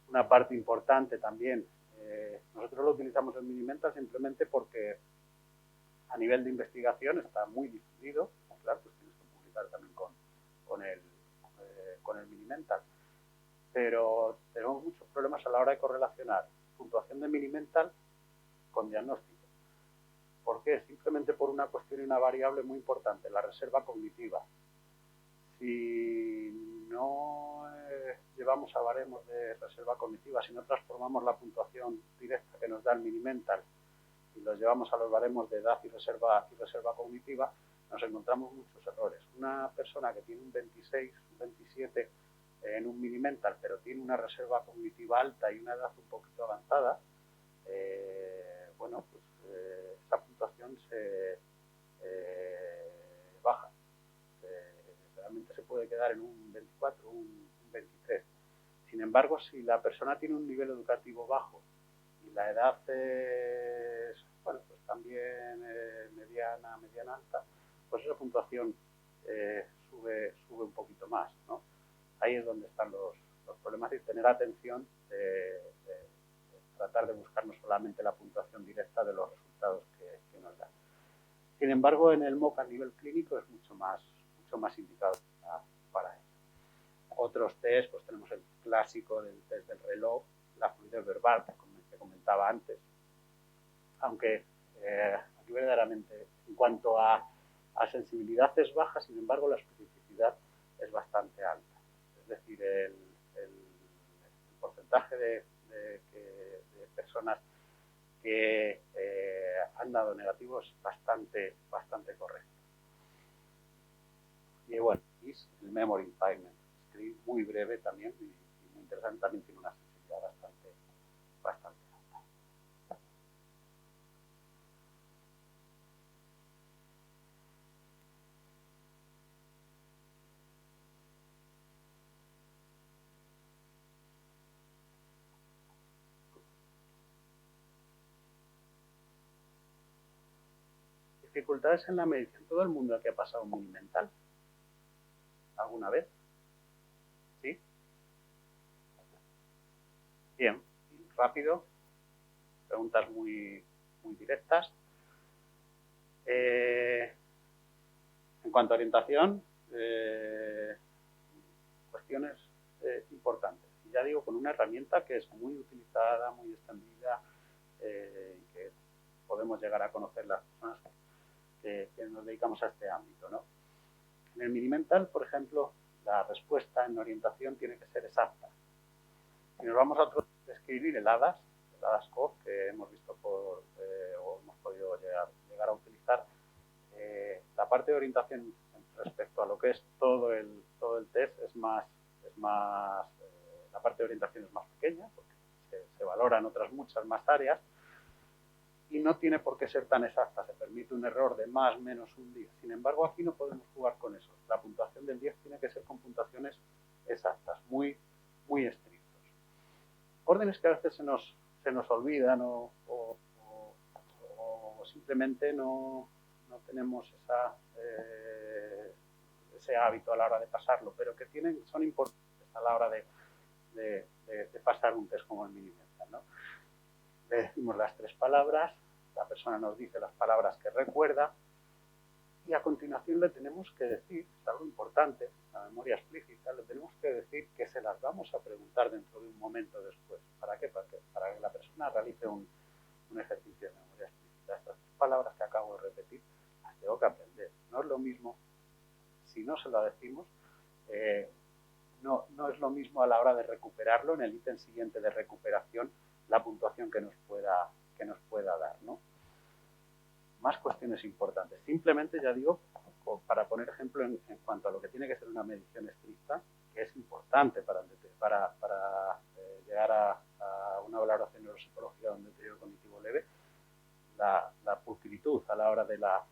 Una parte importante también, nosotros lo utilizamos en Minimental simplemente porque a nivel de investigación está muy difundido, claro, pues tienes que publicar también con el Minimental, pero tenemos muchos problemas a la hora de correlacionar puntuación de Minimental con diagnóstico. ¿Por qué? Simplemente por una cuestión y una variable muy importante, la reserva cognitiva. Si no llevamos a baremos de reserva cognitiva, si no transformamos la puntuación directa que nos da el Minimental y los llevamos a los baremos de edad y reserva cognitiva, nos encontramos muchos errores. Una persona que tiene un 26, un 27 en un Minimental, pero tiene una reserva cognitiva alta y una edad un poquito avanzada, bueno, pues esa puntuación se baja. Realmente se puede quedar en un 24, un 23. Sin embargo, si la persona tiene un nivel educativo bajo y la edad es, bueno, pues también mediana alta, pues esa puntuación sube un poquito más, ¿no? Ahí es donde están los problemas y tener atención de tratar de buscar no solamente la puntuación directa de los resultados que nos dan. Sin embargo, en el MOCA a nivel clínico es mucho más indicado para eso. Otros test, pues tenemos el clásico del test del reloj, la fluidez verbal que comentaba antes, aunque aquí verdaderamente en cuanto a sensibilidad es baja, sin embargo la especificidad es bastante alta. Es decir, el porcentaje de personas que han dado negativo es bastante correcto. Y bueno, es el memory impairment. Escribí muy breve también y muy interesante, también tiene una sensibilidad bastante alta. Dificultades en la medición. Todo el mundo que ha pasado un Minimental alguna vez, ¿sí? Bien, rápido, preguntas muy directas. En cuanto a orientación, cuestiones importantes. Y ya digo, con una herramienta que es muy utilizada, muy extendida, y que podemos llegar a conocer las personas que nos dedicamos a este ámbito, ¿no? En el Minimental, por ejemplo, la respuesta en orientación tiene que ser exacta. Si nos vamos a escribir el ADAS-COV, que hemos visto o hemos podido llegar a utilizar, la parte de orientación respecto a lo que es todo el test es más la parte de orientación es más pequeña, porque se valoran otras muchas más áreas, y no tiene por qué ser tan exacta, se permite un error de más, menos un 10. Sin embargo, aquí no podemos jugar con eso. La puntuación del 10 tiene que ser con puntuaciones exactas, muy estrictos. Órdenes que a veces se nos olvidan o simplemente no tenemos ese hábito a la hora de pasarlo, pero que son importantes a la hora de pasar un test como el Minimental, ¿no? Le decimos las 3 palabras, la persona nos dice las palabras que recuerda y a continuación le tenemos que decir, es algo importante, la memoria explícita, le tenemos que decir que se las vamos a preguntar dentro de un momento después. ¿Para qué? Para que la persona realice un ejercicio de memoria explícita. Estas 3 palabras que acabo de repetir las tengo que aprender. No es lo mismo si no se lo decimos, no es lo mismo a la hora de recuperarlo en el ítem siguiente de recuperación la puntuación que nos pueda dar, ¿no? Más cuestiones importantes. Simplemente, ya digo, para poner ejemplo en cuanto a lo que tiene que ser una medición estricta, que es importante para llegar a una valoración neuropsicológica de un deterioro cognitivo leve, la pulcritud a la hora de la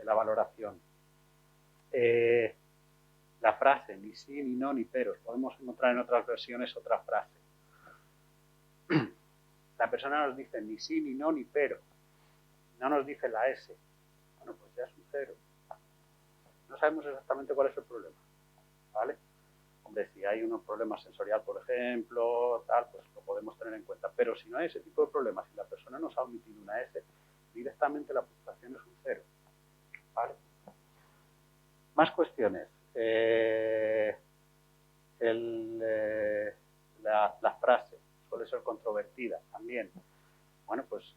valoración. La frase, ni sí, ni no, ni pero. Podemos encontrar en otras versiones otra frase. La persona nos dice ni sí, ni no, ni pero. No nos dice la S. Bueno, pues ya es un 0. No sabemos exactamente cuál es el problema, ¿vale? Hombre, si hay un problema sensorial, por ejemplo, tal, pues lo podemos tener en cuenta. Pero si no hay ese tipo de problemas, si la persona nos ha omitido una S, directamente la puntuación es un 0, ¿vale? Más cuestiones. La frase suele ser controvertida también. Bueno, pues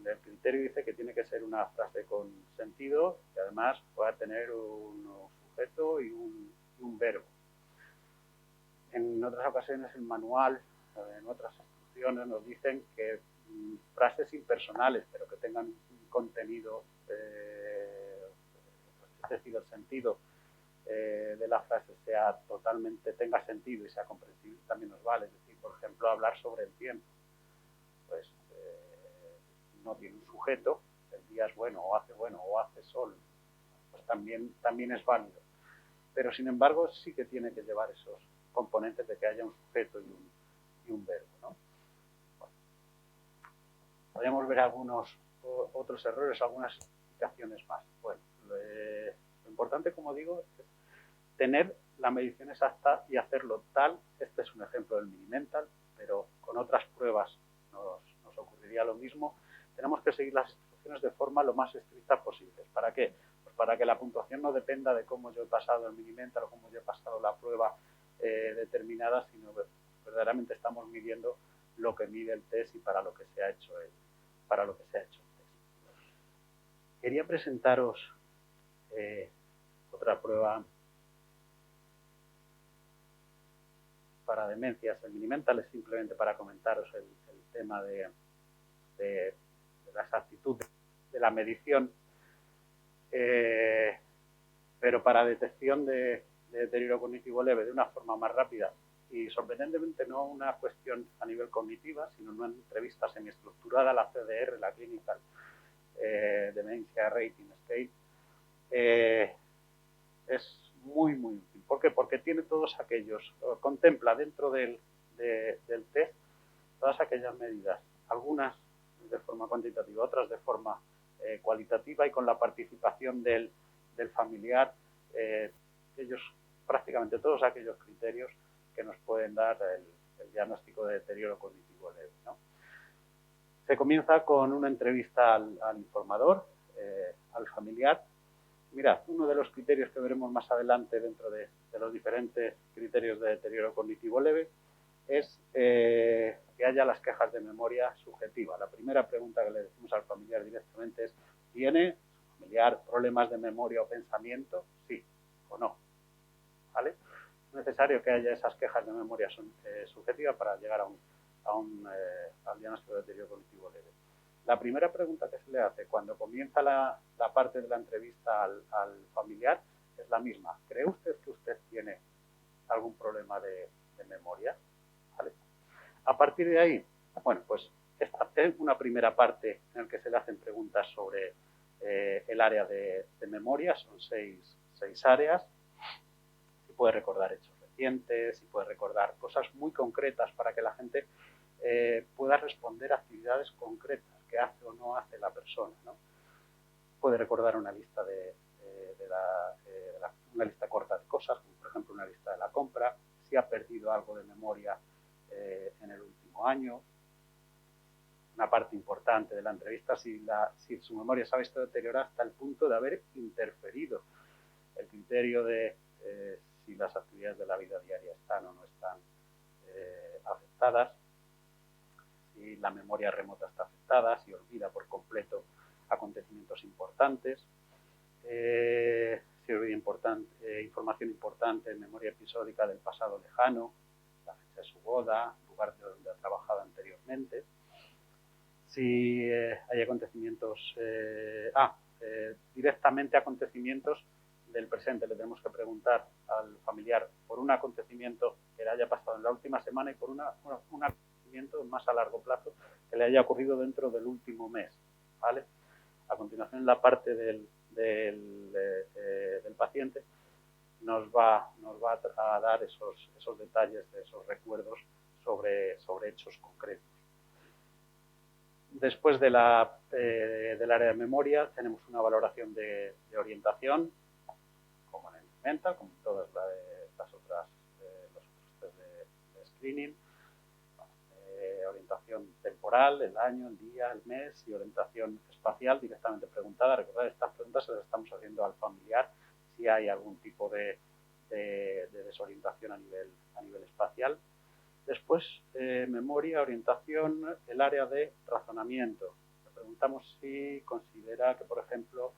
el criterio dice que tiene que ser una frase con sentido y además pueda tener un sujeto y un verbo. En otras ocasiones el manual, en otras instrucciones nos dicen que frases impersonales, pero que tengan un contenido, es decir, el sentido de la frase tenga sentido y sea comprensible, también nos vale. Es decir, por ejemplo, hablar sobre el tiempo. Pues no tiene un sujeto, el día es bueno o hace sol, pues también es válido. Pero sin embargo sí que tiene que llevar esos componentes de que haya un sujeto y un verbo, ¿no? Bueno, podríamos ver algunos otros errores, algunas explicaciones más. Bueno, lo importante, como digo, es tener la medición exacta y hacerlo tal. Este es un ejemplo del Minimental, pero con otras pruebas nos ocurriría lo mismo. Tenemos que seguir las instrucciones de forma lo más estricta posible. ¿Para qué? Pues para que la puntuación no dependa de cómo yo he pasado el Minimental o cómo yo he pasado la prueba determinada, sino que verdaderamente estamos midiendo lo que mide el test y para lo que se ha hecho el test. Quería presentaros otra prueba para demencias. El Minimental es simplemente para comentaros el tema de exactitud de la medición, pero para detección de deterioro cognitivo leve de una forma más rápida y sorprendentemente no una cuestión a nivel cognitiva, sino una entrevista semiestructurada, la CDR, la Clinical Dementia Rating Scale, es muy, muy útil. ¿Por qué? Porque tiene todos aquellos, contempla dentro del test todas aquellas medidas, algunas de forma cuantitativa, otras de forma cualitativa y con la participación del familiar, prácticamente todos aquellos criterios que nos pueden dar el diagnóstico de deterioro cognitivo leve, ¿no? Se comienza con una entrevista al informador, al familiar. Mirad, uno de los criterios que veremos más adelante dentro de los diferentes criterios de deterioro cognitivo leve es que haya las quejas de memoria subjetiva. La primera pregunta que le decimos al familiar directamente es: ¿tiene su familiar problemas de memoria o pensamiento? Sí o no. ¿Vale? Es necesario que haya esas quejas de memoria subjetiva para llegar al diagnóstico de deterioro cognitivo leve. La primera pregunta que se le hace cuando comienza la parte de la entrevista al familiar es la misma. ¿Cree usted que usted tiene algún problema de memoria? ¿Vale? A partir de ahí, bueno, pues esta es una primera parte en la que se le hacen preguntas sobre el área de memoria. Son seis áreas. Si puede recordar hechos recientes, si puede recordar cosas muy concretas para que la gente pueda responder a actividades concretas que hace o no hace la persona, ¿no? Puede recordar una lista una lista corta de cosas, como por ejemplo una lista de la compra, si ha perdido algo de memoria en el último año. Una parte importante de la entrevista, si su memoria se ha visto deteriorada hasta el punto de haber interferido el criterio de si las actividades de la vida diaria están o no están afectadas, si la memoria remota está afectada, si olvida por completo acontecimientos importantes, si olvida información importante en memoria episódica del pasado lejano, la fecha de su boda, lugar de donde ha trabajado anteriormente, si hay acontecimientos, directamente acontecimientos del presente. Le tenemos que preguntar al familiar por un acontecimiento que le haya pasado en la última semana y por un acontecimiento más a largo plazo que le haya ocurrido dentro del último mes, ¿vale? A continuación, en la parte del paciente nos va a dar esos detalles, esos recuerdos sobre hechos concretos. Después del área de memoria tenemos una valoración de orientación, como en el mental, como en todas los otros test de screening. Orientación temporal, el año, el día, el mes, y orientación espacial directamente preguntada. Recordad, estas preguntas se las estamos haciendo al familiar si hay algún tipo de desorientación a nivel espacial. Después, memoria, orientación, el área de razonamiento. Le preguntamos si considera que, por ejemplo,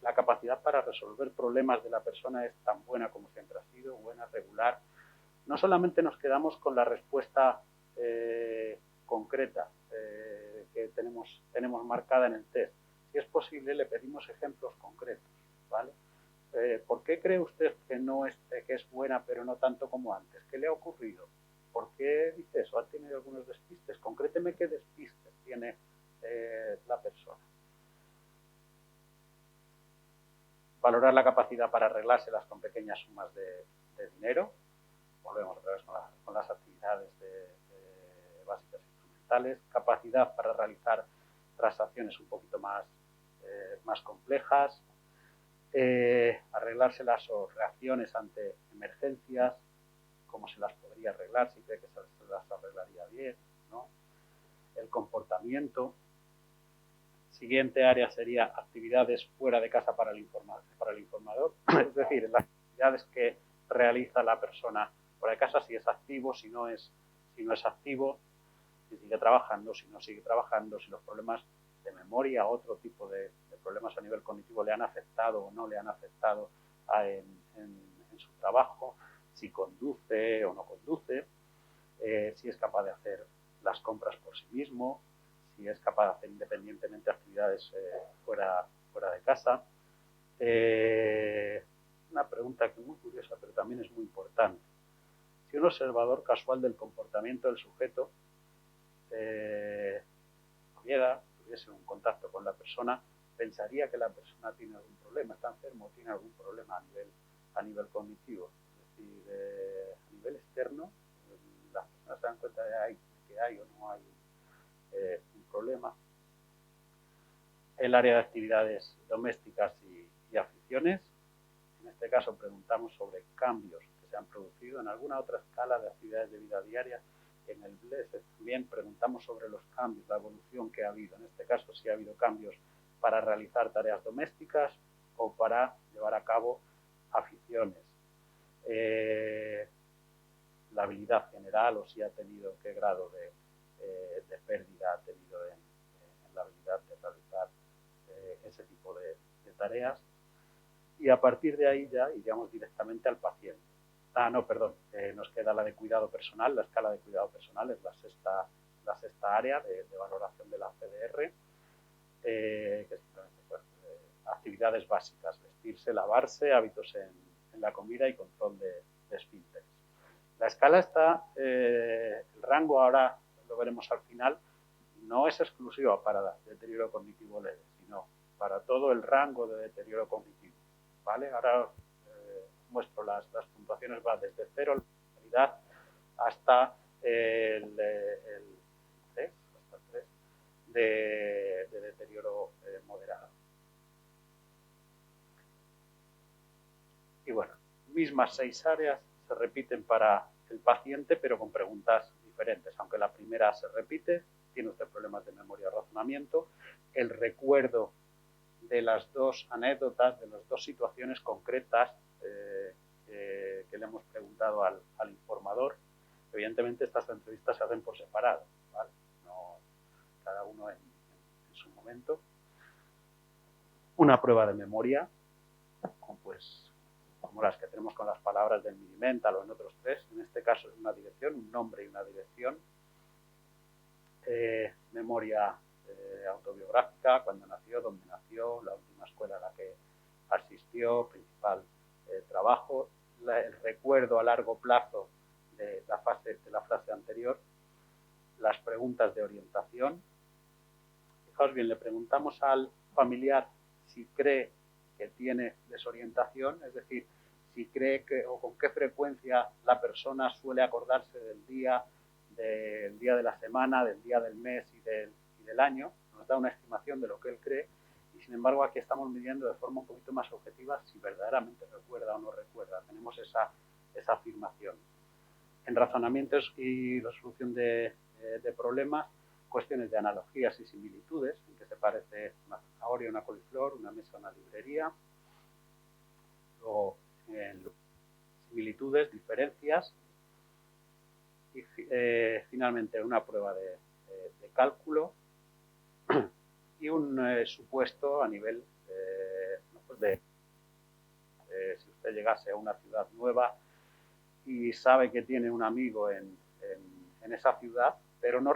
la capacidad para resolver problemas de la persona es tan buena como siempre ha sido, buena, regular. No solamente nos quedamos con la respuesta concreta que tenemos marcada en el test. Si es posible, le pedimos ejemplos concretos, ¿vale? ¿Por qué cree usted que es buena, pero no tanto como antes? ¿Qué le ha ocurrido? ¿Por qué dice eso? ¿Ha tenido algunos despistes? Concréteme qué despistes tiene la persona. Valorar la capacidad para arreglárselas con pequeñas sumas de dinero. Volvemos otra vez con las actividades básicas instrumentales. Capacidad para realizar transacciones un poquito más complejas. Arreglárselas o reacciones ante emergencias, cómo se las podría arreglar, si cree que se las arreglaría bien, ¿no? El comportamiento. Siguiente área sería actividades fuera de casa para el informador, es decir, las actividades que realiza la persona fuera de casa, si es activo, si no es activo, si sigue trabajando, si no sigue trabajando, si los problemas de memoria, otro tipo de problemas a nivel cognitivo le han afectado o no le han afectado en su trabajo, si conduce o no conduce, si es capaz de hacer las compras por sí mismo, si es capaz de hacer independientemente actividades fuera de casa. Una pregunta que es muy curiosa, pero también es muy importante. Si un observador casual del comportamiento del sujeto tuviese un contacto con la persona, pensaría que la persona tiene algún problema, está enfermo, tiene algún problema a nivel cognitivo. Es decir, a nivel externo, las personas se dan cuenta de que hay o no hay un problema. El área de actividades domésticas y aficiones. En este caso preguntamos sobre cambios que se han producido en alguna otra escala de actividades de vida diaria. En el BLES también preguntamos sobre los cambios, la evolución que ha habido. En este caso, si ha habido cambios para realizar tareas domésticas o para llevar a cabo aficiones. La habilidad general, o si ha tenido qué grado de pérdida ha tenido en la habilidad de realizar ese tipo de tareas. Y a partir de ahí ya iríamos directamente al paciente. Nos queda la de cuidado personal. La escala de cuidado personal es la sexta área de valoración de la CDR, que es simplemente actividades básicas, vestirse, lavarse, hábitos en la comida y control de esfínteres. La escala está, el rango ahora lo veremos al final, no es exclusiva para deterioro cognitivo leve, sino para todo el rango de deterioro cognitivo. ¿Vale? Ahora muestro las puntuaciones, va desde 0 la calidad hasta el 3, de deterioro moderado. Y bueno, mismas 6 áreas se repiten para el paciente, pero con preguntas diferentes. Aunque la primera se repite, tiene usted problemas de memoria o razonamiento, el recuerdo de las dos anécdotas, de las dos situaciones concretas que le hemos preguntado al informador. Evidentemente estas entrevistas se hacen por separado, ¿vale? No, cada uno en su momento. Una prueba de memoria, como las que tenemos con las palabras del Minimental o en otros 3. En este caso es una dirección, un nombre y una dirección. Memoria autobiográfica, cuándo nació, dónde nació, la última escuela a la que asistió, principal trabajo, el recuerdo a largo plazo de la frase anterior, las preguntas de orientación. Fijaos bien, le preguntamos al familiar si cree que tiene desorientación, es decir, si cree que o con qué frecuencia la persona suele acordarse del día de la semana, del día del mes y del año. Nos da una estimación de lo que él cree y, sin embargo, aquí estamos midiendo de forma un poquito más objetiva si verdaderamente recuerda o no recuerda. Tenemos esa afirmación. En razonamientos y resolución de problemas, cuestiones de analogías y similitudes, en que se parece una zanahoria, una coliflor, una mesa, una librería. Luego, en similitudes, diferencias. Y finalmente una prueba de cálculo y un supuesto a nivel si usted llegase a una ciudad nueva y sabe que tiene un amigo en esa ciudad, pero no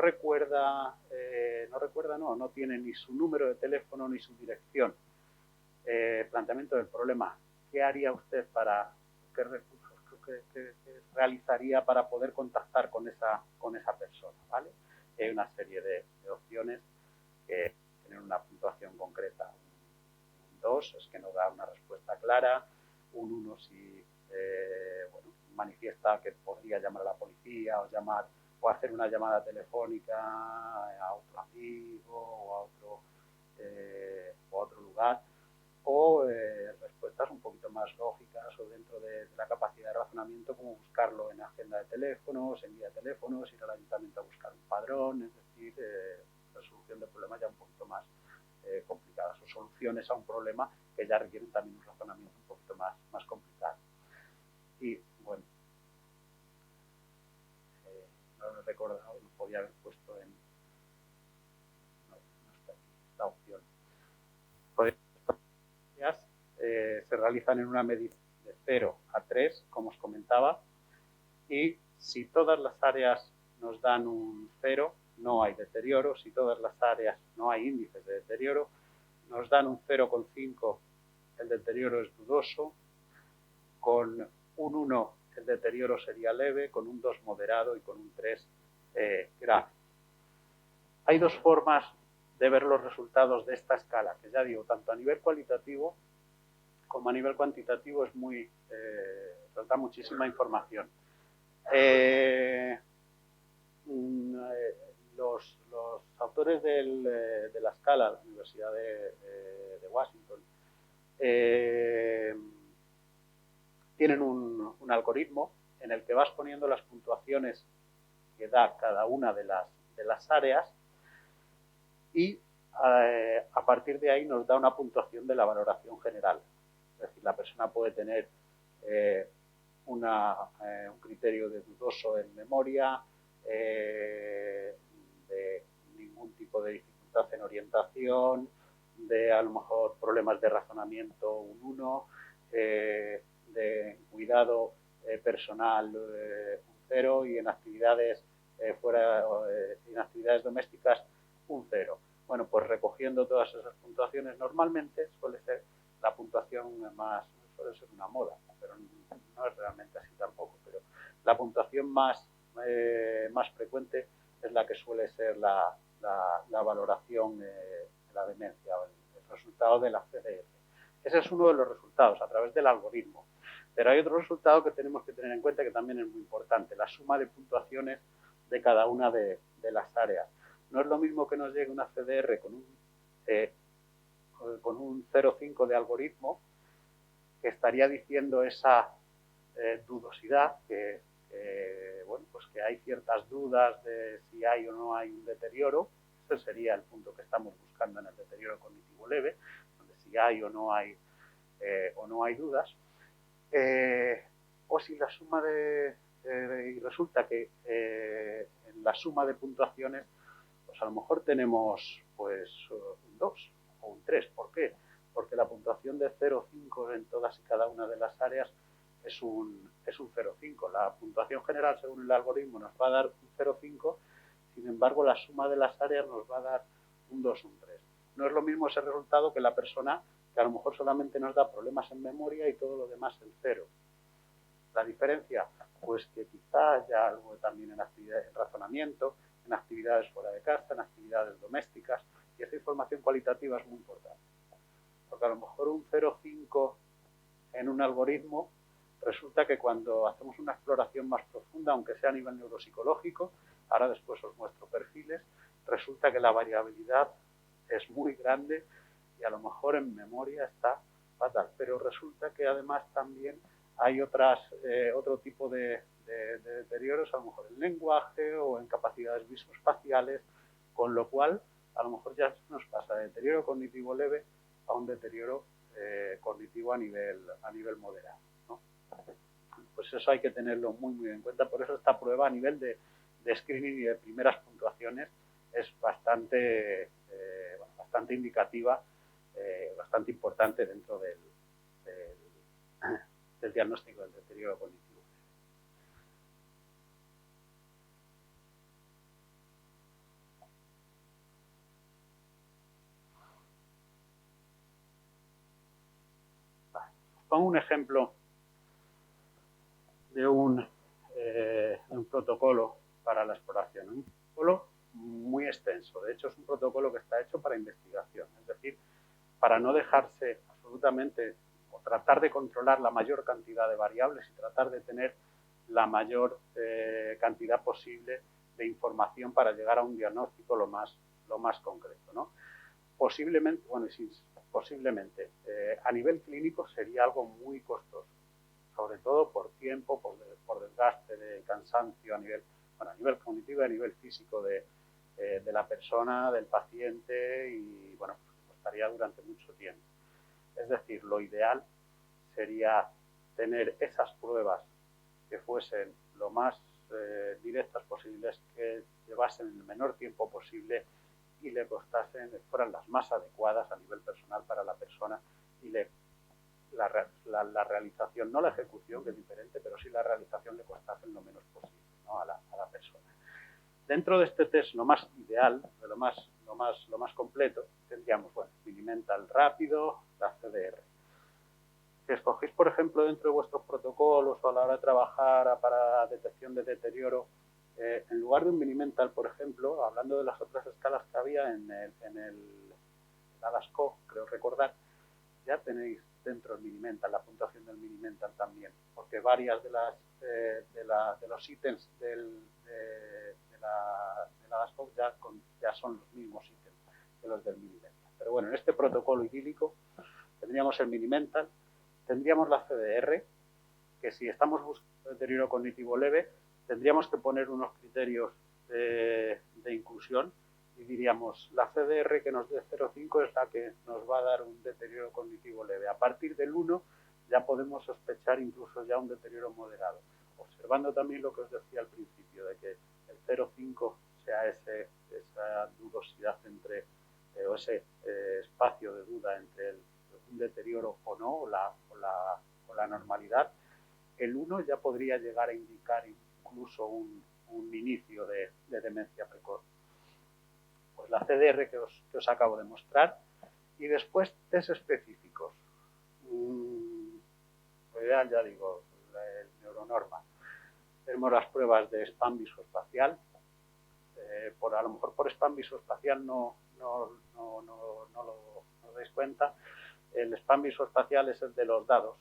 tiene ni su número de teléfono ni su dirección. Planteamiento del problema. ¿Qué haría usted qué recursos que realizaría para poder contactar con esa persona? ¿Vale? Hay una serie de opciones que tienen una puntuación concreta. Un 2 es que no da una respuesta clara, un 1 si manifiesta que podría llamar a la policía o hacer una llamada telefónica a otro amigo o a otro lugar, o respuestas un poquito más lógicas o dentro de la capacidad de razonamiento, como buscarlo en agenda de teléfonos, en guía de teléfonos, ir al ayuntamiento a buscar un padrón, es decir, resolución de problemas ya un poquito más complicadas o soluciones a un problema que ya requieren también un razonamiento un poquito más complicado. Y bueno, no lo he recordado, lo podía haber puesto en esta opción. Se realizan en una medida de 0 a 3, como os comentaba, y si todas las áreas nos dan un 0, no hay deterioro, si todas las áreas no hay índices de deterioro, nos dan un 0,5, el deterioro es dudoso, con un 1 el deterioro sería leve, con un 2 moderado y con un 3 grave. Hay dos formas de ver los resultados de esta escala, que ya digo, tanto a nivel cualitativo como a nivel cuantitativo nos da muchísima información. Los autores de la escala, la Universidad de Washington, tienen un algoritmo en el que vas poniendo las puntuaciones que da cada una de las áreas y a partir de ahí nos da una puntuación de la valoración general. Es decir, la persona puede tener un criterio de dudoso en memoria, de ningún tipo de dificultad en orientación, de a lo mejor problemas de razonamiento un 1, de cuidado personal un 0 y en actividades en actividades domésticas un 0. Bueno, pues recogiendo todas esas puntuaciones normalmente suele ser la puntuación suele ser una moda, pero no es realmente así tampoco, pero la puntuación más frecuente es la que suele ser la valoración de la demencia o el resultado de la CDR. Ese es uno de los resultados a través del algoritmo. Pero hay otro resultado que tenemos que tener en cuenta que también es muy importante, la suma de puntuaciones de cada una de las áreas. No es lo mismo que nos llegue una CDR con un 0,5 de algoritmo, que estaría diciendo esa dudosidad, bueno, pues que hay ciertas dudas de si hay o no hay un deterioro. Ese sería el punto que estamos buscando en el deterioro cognitivo leve, donde si hay o no hay dudas. O si la suma y resulta que en la suma de puntuaciones, pues a lo mejor tenemos pues un 2 o un 3. ¿Por qué? Porque la puntuación de 0,5 en todas y cada una de las áreas es un 0,5. La puntuación general, según el algoritmo, nos va a dar un 0,5, sin embargo, la suma de las áreas nos va a dar un 2 o un 3. No es lo mismo ese resultado que la persona que a lo mejor solamente nos da problemas en memoria y todo lo demás en 0. La diferencia, pues que quizá haya algo también en actividades, en razonamiento, en actividades fuera de casa, en actividades domésticas, y esa información cualitativa es muy importante. Porque a lo mejor un 0,5 en un algoritmo resulta que cuando hacemos una exploración más profunda, aunque sea a nivel neuropsicológico, ahora después os muestro perfiles, resulta que la variabilidad es muy grande y a lo mejor en memoria está fatal. Pero resulta que además también hay otro tipo de deterioros, a lo mejor en lenguaje o en capacidades visoespaciales, con lo cual a lo mejor ya nos pasa de deterioro cognitivo leve a un deterioro cognitivo a nivel moderado, ¿no? Pues eso hay que tenerlo muy en cuenta. Por eso esta prueba a nivel de screening y de primeras puntuaciones es bastante indicativa, bastante importante dentro del diagnóstico del deterioro cognitivo. Pongo un ejemplo de un protocolo para la exploración. Un protocolo muy extenso. De hecho, es un protocolo que está hecho para investigación. Es decir, para no dejarse absolutamente o tratar de controlar la mayor cantidad de variables y tratar de tener la mayor cantidad posible de información para llegar a un diagnóstico lo más concreto, ¿no? Posiblemente, a nivel clínico sería algo muy costoso, sobre todo por tiempo, por desgaste, de cansancio a nivel cognitivo y a nivel físico de la persona, del paciente, y bueno, pues costaría durante mucho tiempo. Es decir, lo ideal sería tener esas pruebas que fuesen lo más directas posibles, que llevasen el menor tiempo posible y le costasen, fueran las más adecuadas a nivel personal para la persona y la realización, no la ejecución, que es diferente, pero sí la realización le costase lo menos posible, ¿no? a la persona. Dentro de este test, lo más ideal, lo más completo, tendríamos, bueno, Minimental rápido, la CDR. Si escogéis, por ejemplo, dentro de vuestros protocolos o a la hora de trabajar para detección de deterioro, en lugar de un Minimental, por ejemplo, hablando de las otras escalas que había en el ADAS-Cog, creo recordar, ya tenéis dentro el Minimental, la puntuación del Minimental también, porque varias de los ítems de la ADAS-Cog ya son los mismos ítems que los del Minimental. Pero bueno, en este protocolo idílico tendríamos el Minimental, tendríamos la CDR, que si estamos buscando deterioro cognitivo leve, tendríamos que poner unos criterios de inclusión y diríamos, la CDR que nos dé 0,5 es la que nos va a dar un deterioro cognitivo leve. A partir del 1 ya podemos sospechar incluso ya un deterioro moderado, observando también lo que os decía al principio, de que el 0,5 sea esa dudosidad entre, o ese espacio de duda entre un deterioro o no, o la normalidad. El 1 ya podría llegar a indicar incluso un inicio de demencia precoz. Pues la CDR que os acabo de mostrar, y después test específicos. Lo ideal, ya digo, el neuronorma. Tenemos las pruebas de spam visoespacial. A lo mejor por spam visoespacial no os dais cuenta. El spam visoespacial es el de los dados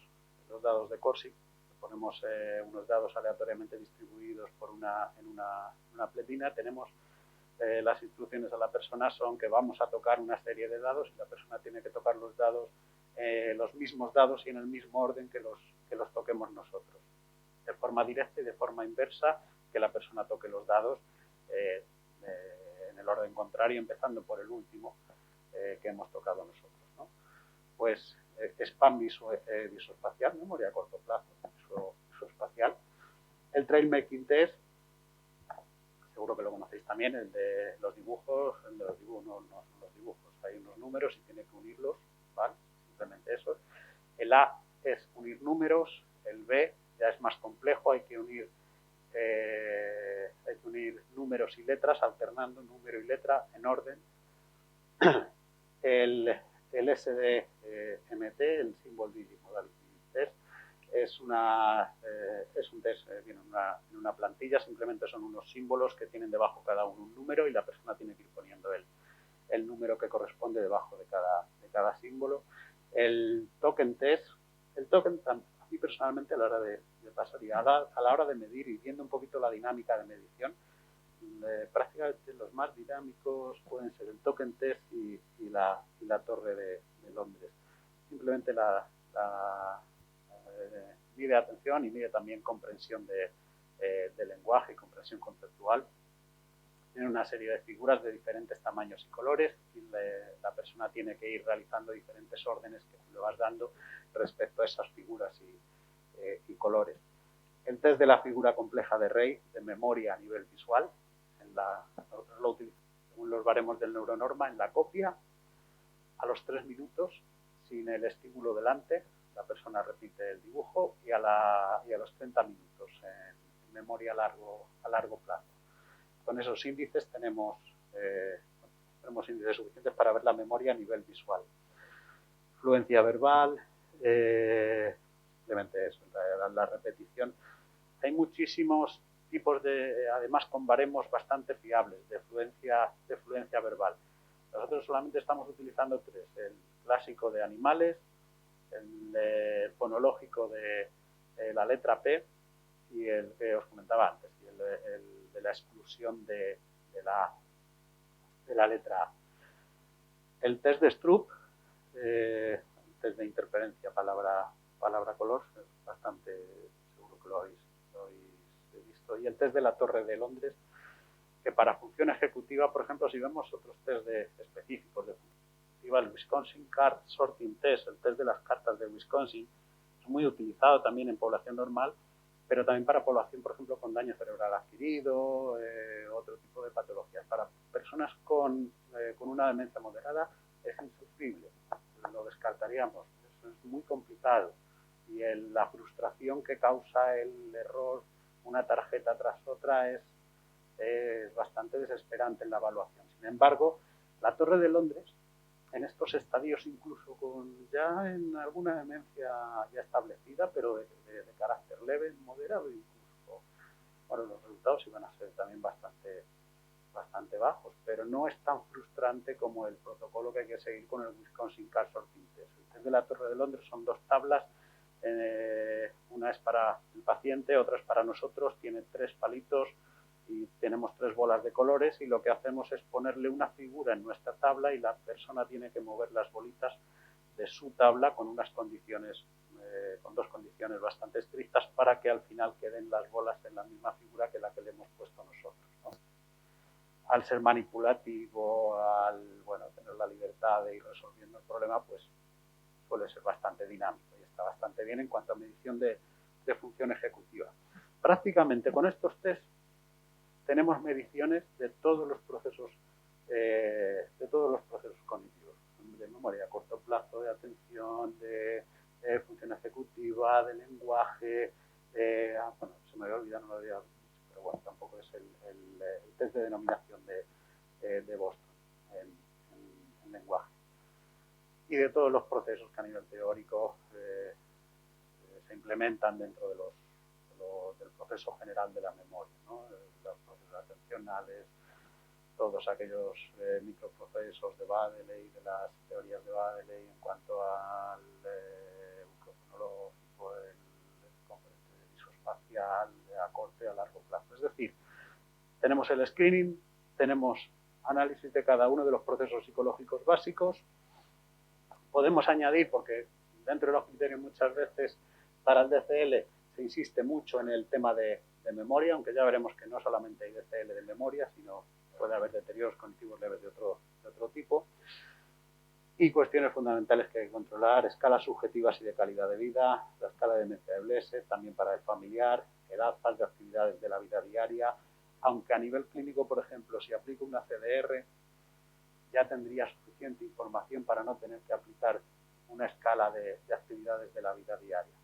de Corsi. Ponemos unos dados aleatoriamente distribuidos en una pletina. Tenemos las instrucciones a la persona son que vamos a tocar una serie de dados y la persona tiene que tocar los dados, los mismos dados y en el mismo orden que los toquemos nosotros. De forma directa y de forma inversa, que la persona toque los dados en el orden contrario, empezando por el último que hemos tocado nosotros, ¿no? Pues spam visoespacial, memoria a corto plazo, visoespacial. El trail making test, seguro que lo conocéis también, el de los dibujos, no son los dibujos, hay unos números y tiene que unirlos, ¿vale? Simplemente eso. El A es unir números, el B ya es más complejo, hay que unir números y letras, alternando número y letra en orden. El SDMT, el Symbol Digit Modality Test, es un test en una plantilla, simplemente son unos símbolos que tienen debajo cada uno un número y la persona tiene que ir poniendo el número que corresponde debajo de cada símbolo. El token test, a mí personalmente a la hora de pasar y a la hora de medir y viendo un poquito la dinámica de medición, prácticamente los más dinámicos pueden ser el token test y la torre de Londres. Simplemente mide atención y mide también comprensión de lenguaje y comprensión conceptual. Tiene una serie de figuras de diferentes tamaños y colores y la persona tiene que ir realizando diferentes órdenes que le vas dando respecto a esas figuras y colores. El test de la figura compleja de Rey, de memoria a nivel visual, nosotros lo utilizamos según los baremos del neuronorma en la copia, a los 3 minutos, sin el estímulo delante, la persona repite el dibujo y a los 30 minutos en memoria a largo plazo. Con esos índices tenemos índices suficientes para ver la memoria a nivel visual. Fluencia verbal, simplemente eso, la repetición. Hay muchísimos tipos además con baremos bastante fiables de fluencia verbal. Nosotros solamente estamos utilizando 3, el clásico de animales, el fonológico de la letra P y el que os comentaba antes, y el de la exclusión de la letra A. El test de Stroop, el test de interferencia palabra-color, es bastante, seguro que lo habéis visto, y el test de la Torre de Londres, que para función ejecutiva, por ejemplo, si vemos otros test específicos de función ejecutiva, el Wisconsin Card Sorting Test, el test de las cartas de Wisconsin, es muy utilizado también en población normal, pero también para población, por ejemplo, con daño cerebral adquirido, otro tipo de patologías. Para personas con una demencia moderada es insufrible, lo descartaríamos, eso es muy complicado. Y la frustración que causa el error, una tarjeta tras otra, es es bastante desesperante en la evaluación. Sin embargo, la Torre de Londres, en estos estadios incluso ya en alguna demencia ya establecida, pero de carácter leve, moderado, incluso, bueno, los resultados iban a ser también bastante bajos, pero no es tan frustrante como el protocolo que hay que seguir con el Wisconsin Car Sorting Test. El test de la Torre de Londres son 2 tablas, una es para el paciente, otra es para nosotros, tiene 3 palitos y tenemos 3 bolas de colores, y lo que hacemos es ponerle una figura en nuestra tabla y la persona tiene que mover las bolitas de su tabla con unas condiciones, con 2 condiciones bastante estrictas, para que al final queden las bolas en la misma figura que la que le hemos puesto nosotros, ¿no? Al ser manipulativo, bueno, tener la libertad de ir resolviendo el problema, pues suele ser bastante dinámico y está bastante bien en cuanto a medición de función ejecutiva. Prácticamente con estos test tenemos mediciones de todos los procesos cognitivos, de memoria a corto plazo, de atención, de función ejecutiva, de lenguaje, bueno, se me había olvidado, no lo había dicho, pero bueno, tampoco es el test de denominación de Boston en lenguaje. Y de todos los procesos que a nivel teórico se implementan dentro del proceso general de la memoria, ¿no? Los procesos atencionales, todos aquellos microprocesos de Baddeley, de las teorías de Baddeley en cuanto al fonológico, el componente visoespacial, a corto y a largo plazo. Es decir, tenemos el screening, tenemos análisis de cada uno de los procesos psicológicos básicos. Podemos añadir, porque dentro de los criterios muchas veces para el DCL se insiste mucho en el tema de memoria, aunque ya veremos que no solamente hay DCL de memoria, sino puede haber deterioros cognitivos leves de otro tipo. Y cuestiones fundamentales que hay que controlar: escalas subjetivas y de calidad de vida, la escala de demencia de Blese, también para el familiar, el AZAS de actividades de la vida diaria, aunque a nivel clínico, por ejemplo, si aplico una CDR, ya tendría suficiente información para no tener que aplicar una escala de actividades de la vida diaria.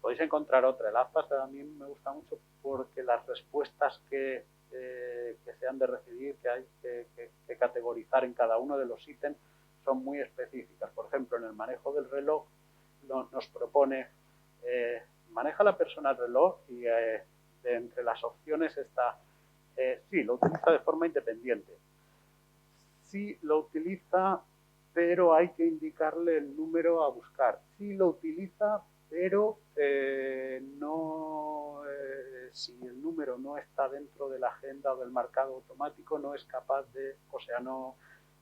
Podéis encontrar otra. El AZAS también me gusta mucho porque las respuestas que se han de recibir, que hay que categorizar en cada uno de los ítems, son muy específicas. Por ejemplo, en el manejo del reloj nos propone, maneja la persona el reloj, y entre las opciones está, sí, lo utiliza de forma independiente. Sí, lo utiliza, pero hay que indicarle el número a buscar. Sí, lo utiliza, pero si el número no está dentro de la agenda o del marcado automático, no es capaz de, o sea, no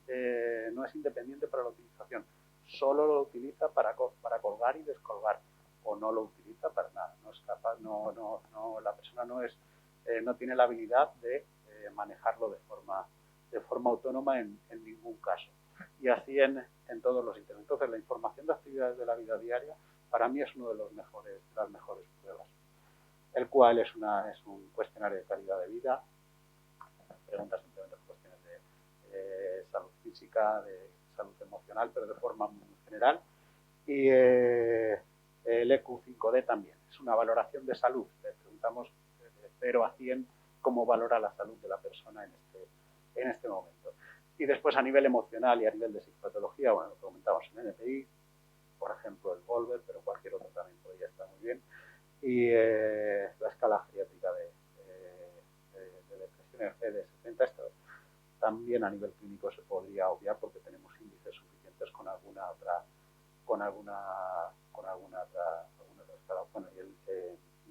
es independiente para la utilización. Solo lo utiliza para colgar y descolgar, o no lo utiliza para nada. No es capaz, la persona no tiene la habilidad de manejarlo de forma autónoma en ningún caso. Y así en todos los ítems. Entonces, la información de actividades de la vida diaria para mí es uno de las mejores pruebas, el cual es un cuestionario de calidad de vida, preguntas simplemente cuestiones de salud física, de salud emocional, pero de forma muy general. Y el EQ5D también es una valoración de salud. Le preguntamos de 0 a 100 cómo valora la salud de la persona en este momento. Y después, a nivel emocional y a nivel de psicopatología, bueno, lo que comentamos en NPI, por ejemplo el Volver, pero cualquier otro también podría estar muy bien. Y la escala geriátrica de depresión de 70, esto también a nivel clínico se podría obviar porque tenemos índices suficientes con alguna otra escala. Bueno, y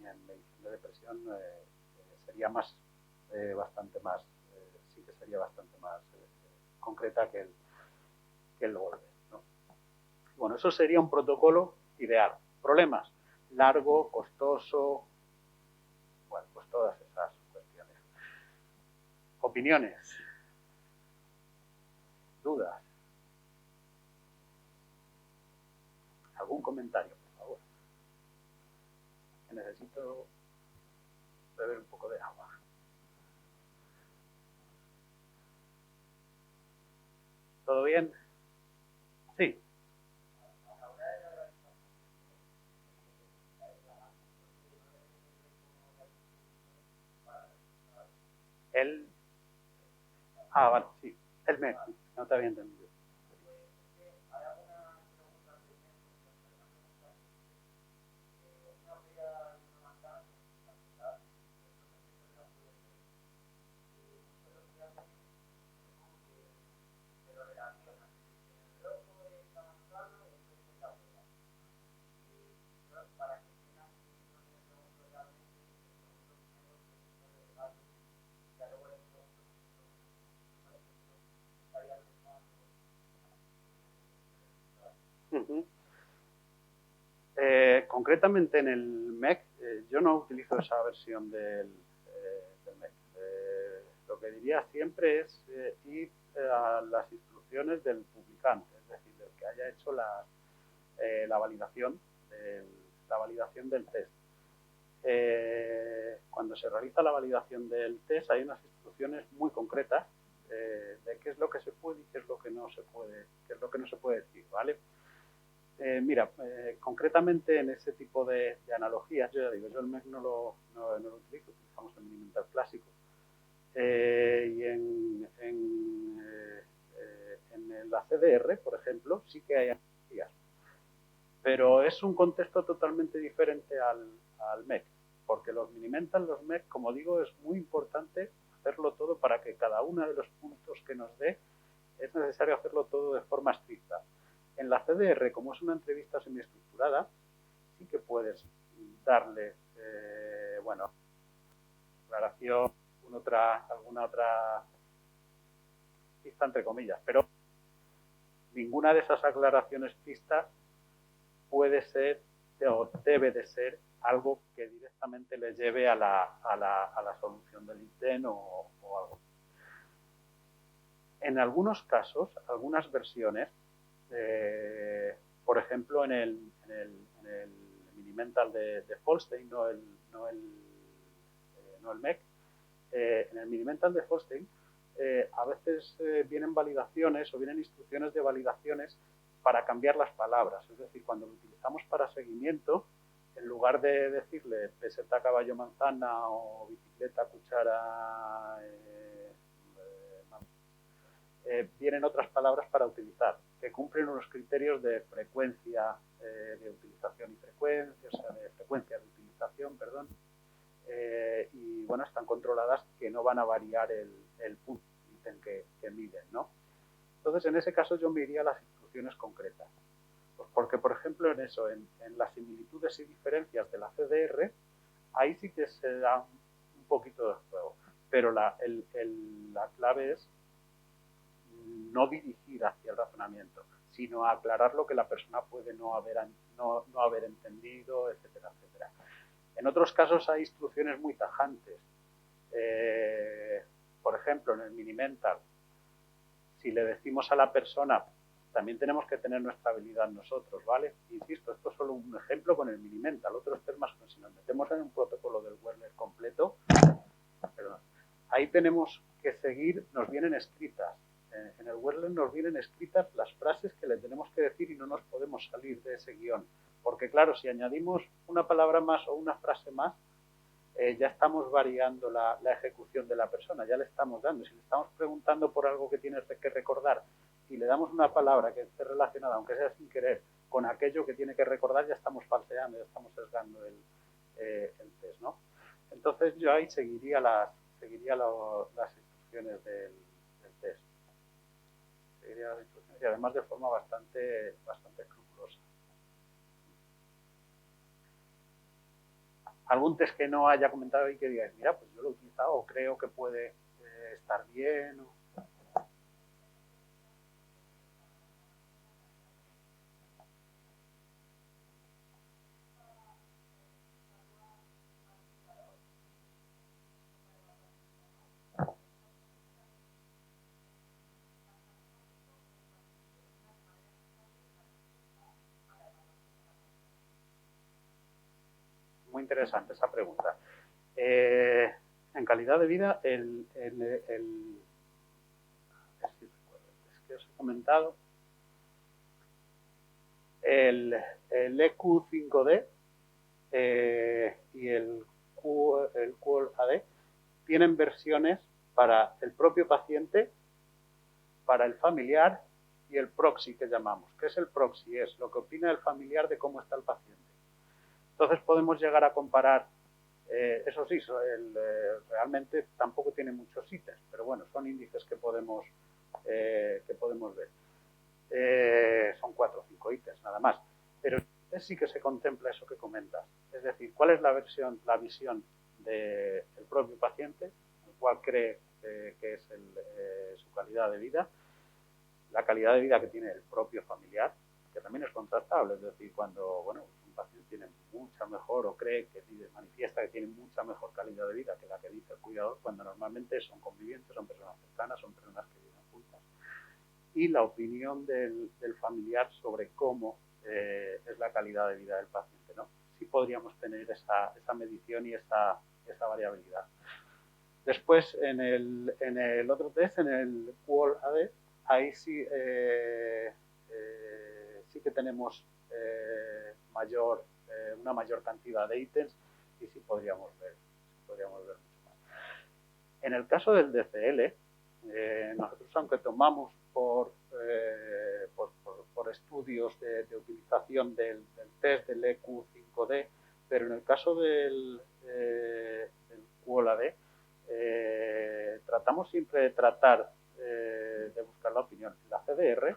en medición de depresión sería bastante más concreta que el Volver, ¿no? Bueno, eso sería un protocolo ideal. Problemas: largo, costoso, bueno, pues todas esas cuestiones. Opiniones, dudas, algún comentario, por favor. Que necesito beber un poco de agua. ¿Todo bien? Sí. Ah, vale, sí. El MEC, no te había entendido. Uh-huh. Concretamente en el MEC, yo no utilizo esa versión del MEC. Lo que diría siempre es ir a las instrucciones del publicante, es decir, del que haya hecho la validación del test. Cuando se realiza la validación del test hay unas instrucciones muy concretas de qué es lo que se puede y qué es lo que no se puede, qué es lo que no se puede decir, ¿vale? Mira, concretamente en ese tipo de analogías, yo ya digo, yo el MEC no lo utilizo, utilizamos el Minimental clásico. Y en la CDR, por ejemplo, sí que hay analogías. Pero es un contexto totalmente diferente al MEC, porque los Minimental, los MEC, como digo, es muy importante hacerlo todo para que cada uno de los puntos que nos dé, es necesario hacerlo todo de forma estricta. En la CDR, como es una entrevista semiestructurada, sí que puedes darle, bueno, aclaración, alguna otra pista, entre comillas, pero ninguna de esas aclaraciones pistas puede ser o debe de ser algo que directamente le lleve a la solución del ITEN o algo. En algunos casos, algunas versiones, por ejemplo, en el Minimental de Folstein, no el MEC, en el Minimental de Folstein, a veces vienen validaciones o vienen instrucciones de validaciones para cambiar las palabras. Es decir, cuando lo utilizamos para seguimiento, en lugar de decirle peseta, caballo, manzana o bicicleta, cuchara, vienen otras palabras para utilizar, que cumplen unos criterios de frecuencia de utilización y frecuencia, o sea, de frecuencia de utilización, perdón, y bueno, están controladas que no van a variar el punto que miden, ¿no? Entonces, en ese caso yo me iría a las instrucciones concretas. Pues porque, por ejemplo, en eso, en las similitudes y diferencias de la CDR, ahí sí que se da un poquito de juego. Pero la clave es no dirigir hacia el razonamiento, sino a aclarar lo que la persona puede no haber entendido, etcétera, etcétera. En otros casos hay instrucciones muy tajantes. Por ejemplo, en el Minimental, si le decimos a la persona, también tenemos que tener nuestra habilidad nosotros, ¿vale? Insisto, esto es solo un ejemplo con el Minimental. Otros temas, si nos metemos en un protocolo del Werner completo, perdón, ahí tenemos que seguir, nos vienen escritas. En el Werner nos vienen escritas las frases que le tenemos que decir y no nos podemos salir de ese guión. Porque claro, si añadimos una palabra más o una frase más, ya estamos variando la ejecución de la persona, ya le estamos dando. Si le estamos preguntando por algo que tiene que recordar y le damos una palabra que esté relacionada, aunque sea sin querer, con aquello que tiene que recordar, ya estamos falseando, ya estamos sesgando el test, ¿no? Entonces yo ahí seguiría las instrucciones del test. Seguiría las instrucciones y además de forma bastante escrupulosa. ¿Algún test que no haya comentado y que digáis, mira, pues yo lo he utilizado o creo que puede estar bien? Muy interesante esa pregunta. En calidad de vida, es que os he comentado, el EQ5D y el QoL-AD tienen versiones para el propio paciente para el familiar y el proxy que llamamos. ¿Qué es el proxy? Es lo que opina el familiar de cómo está el paciente. Entonces podemos llegar a comparar, eso sí, realmente tampoco tiene muchos ítems, pero bueno, son índices que podemos ver. Son 4 o 5 ítems nada más, pero sí que se contempla eso que comentas, es decir, cuál es la visión del propio paciente, el cual cree que es su calidad de vida, la calidad de vida que tiene el propio familiar, que también es contrastable, es decir, cuando un paciente tiene mucha mejor o cree que manifiesta que tiene mucha mejor calidad de vida que la que dice el cuidador, cuando normalmente son convivientes, son personas cercanas, son personas que viven juntas, y la opinión del familiar sobre cómo es la calidad de vida del paciente, ¿no? Sí podríamos tener esa medición y esa variabilidad. Después, en el otro test, en el QOL-AD, ahí sí, sí que tenemos una mayor cantidad de ítems y sí podríamos ver mucho más. En el caso del DCL, nosotros, aunque tomamos por estudios de utilización del test del EQ5D, pero en el caso del QOL-AD, tratamos siempre de de buscar la opinión. La CDR,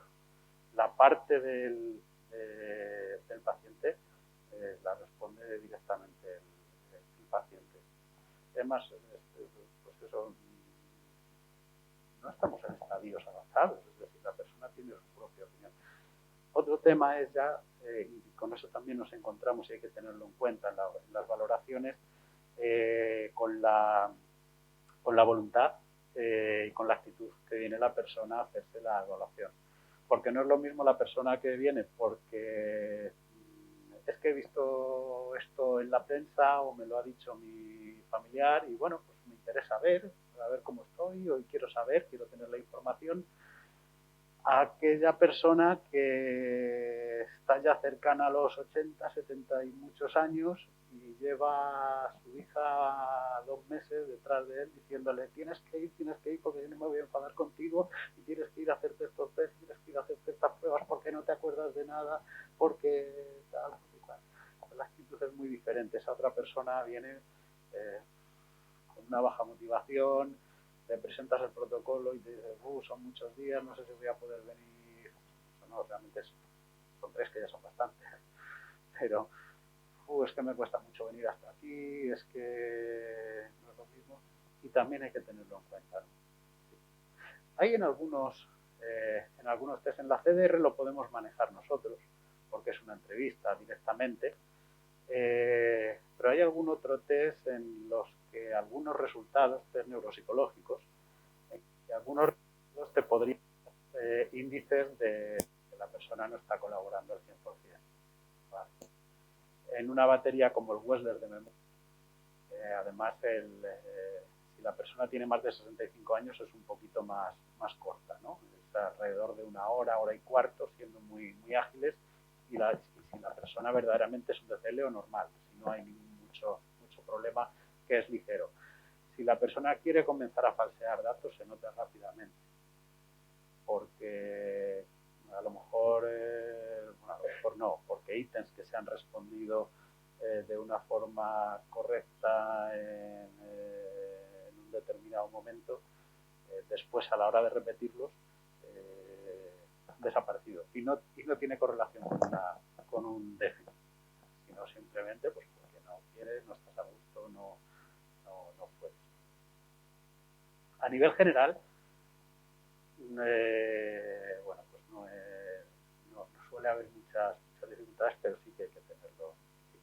la parte del paciente, la responde directamente el paciente. Además, pues eso, no estamos en estadios avanzados, es decir, la persona tiene su propia opinión. Otro tema es ya, y con eso también nos encontramos y hay que tenerlo en cuenta en las valoraciones, con la voluntad y con la actitud que viene la persona a hacerse la evaluación. Porque no es lo mismo la persona que viene porque es que he visto esto en la prensa o me lo ha dicho mi familiar y bueno, pues me interesa ver, a ver cómo estoy, hoy quiero saber, quiero tener la información, a aquella persona que está ya cercana a los 80, 70 y muchos años y lleva a su hija 2 meses detrás de él diciéndole tienes que ir porque yo no me voy a enfadar contigo y tienes que ir a hacerte estos test, tienes que ir a hacerte estas pruebas porque no te acuerdas de nada, porque tal, la actitud es muy diferente. Esa otra persona viene con una baja motivación, te presentas el protocolo y te dices, son muchos días, no sé si voy a poder venir. No, realmente son 3 que ya son bastantes. Pero es que me cuesta mucho venir hasta aquí, es que no es lo mismo. Y también hay que tenerlo en cuenta, ¿no? Hay en algunos test, en la CDR lo podemos manejar nosotros, porque es una entrevista directamente, pero hay algún otro test en los que algunos resultados, test neuropsicológicos, que algunos te podrían índices de que la persona no está colaborando al 100%. ¿Vale? En una batería como el Wechsler de memoria, además si la persona tiene más de 65 años es un poquito más corta, ¿no? Es alrededor de 1 hora, hora y cuarto, siendo muy, muy ágiles, y si la persona verdaderamente es un DCL o normal, si no hay mucho problema, que es ligero. Si la persona quiere comenzar a falsear datos, se nota rápidamente, porque a lo mejor no, porque ítems que se han respondido de una forma correcta en un determinado momento, después a la hora de repetirlos, han desaparecido y no tiene correlación con un déficit, sino simplemente pues porque no quieres, no estás a gusto, no puedes. A nivel general, bueno, pues no suele haber muchas dificultades, pero sí que hay que tenerlo en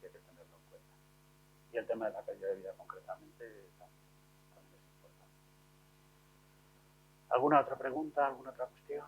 cuenta. Y el tema de la calidad de vida concretamente también es importante. ¿Alguna otra pregunta? ¿Alguna otra cuestión?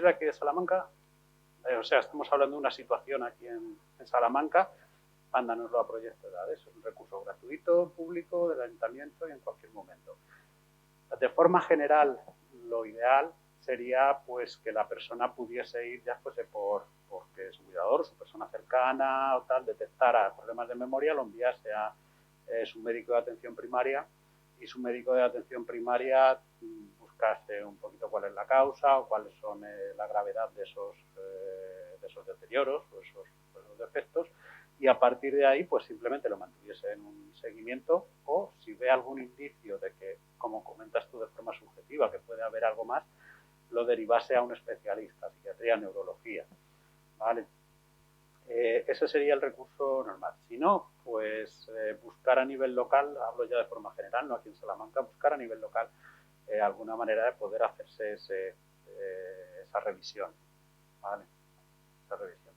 de aquí de Salamanca, o sea, estamos hablando de una situación aquí en Salamanca, mándanoslo a Proyecto Edades. Es un recurso gratuito, público, del ayuntamiento y en cualquier momento. De forma general, lo ideal sería pues que la persona pudiese ir, ya fuese porque su cuidador, su persona cercana o tal, detectara problemas de memoria, lo enviase a su médico de atención primaria y su médico de atención primaria buscase un poquito cuál es la causa o cuáles son la gravedad de esos deterioros o esos defectos, y a partir de ahí pues simplemente lo mantuviese en un seguimiento, o si ve algún indicio de que, como comentas tú de forma subjetiva, que puede haber algo más, lo derivase a un especialista, psiquiatría, neurología, ¿vale? Ese sería el recurso normal. Si no, pues buscar a nivel local, hablo ya de forma general, no aquí en Salamanca, buscar a nivel local alguna manera de poder hacerse esa revisión, ¿vale? Esa revisión.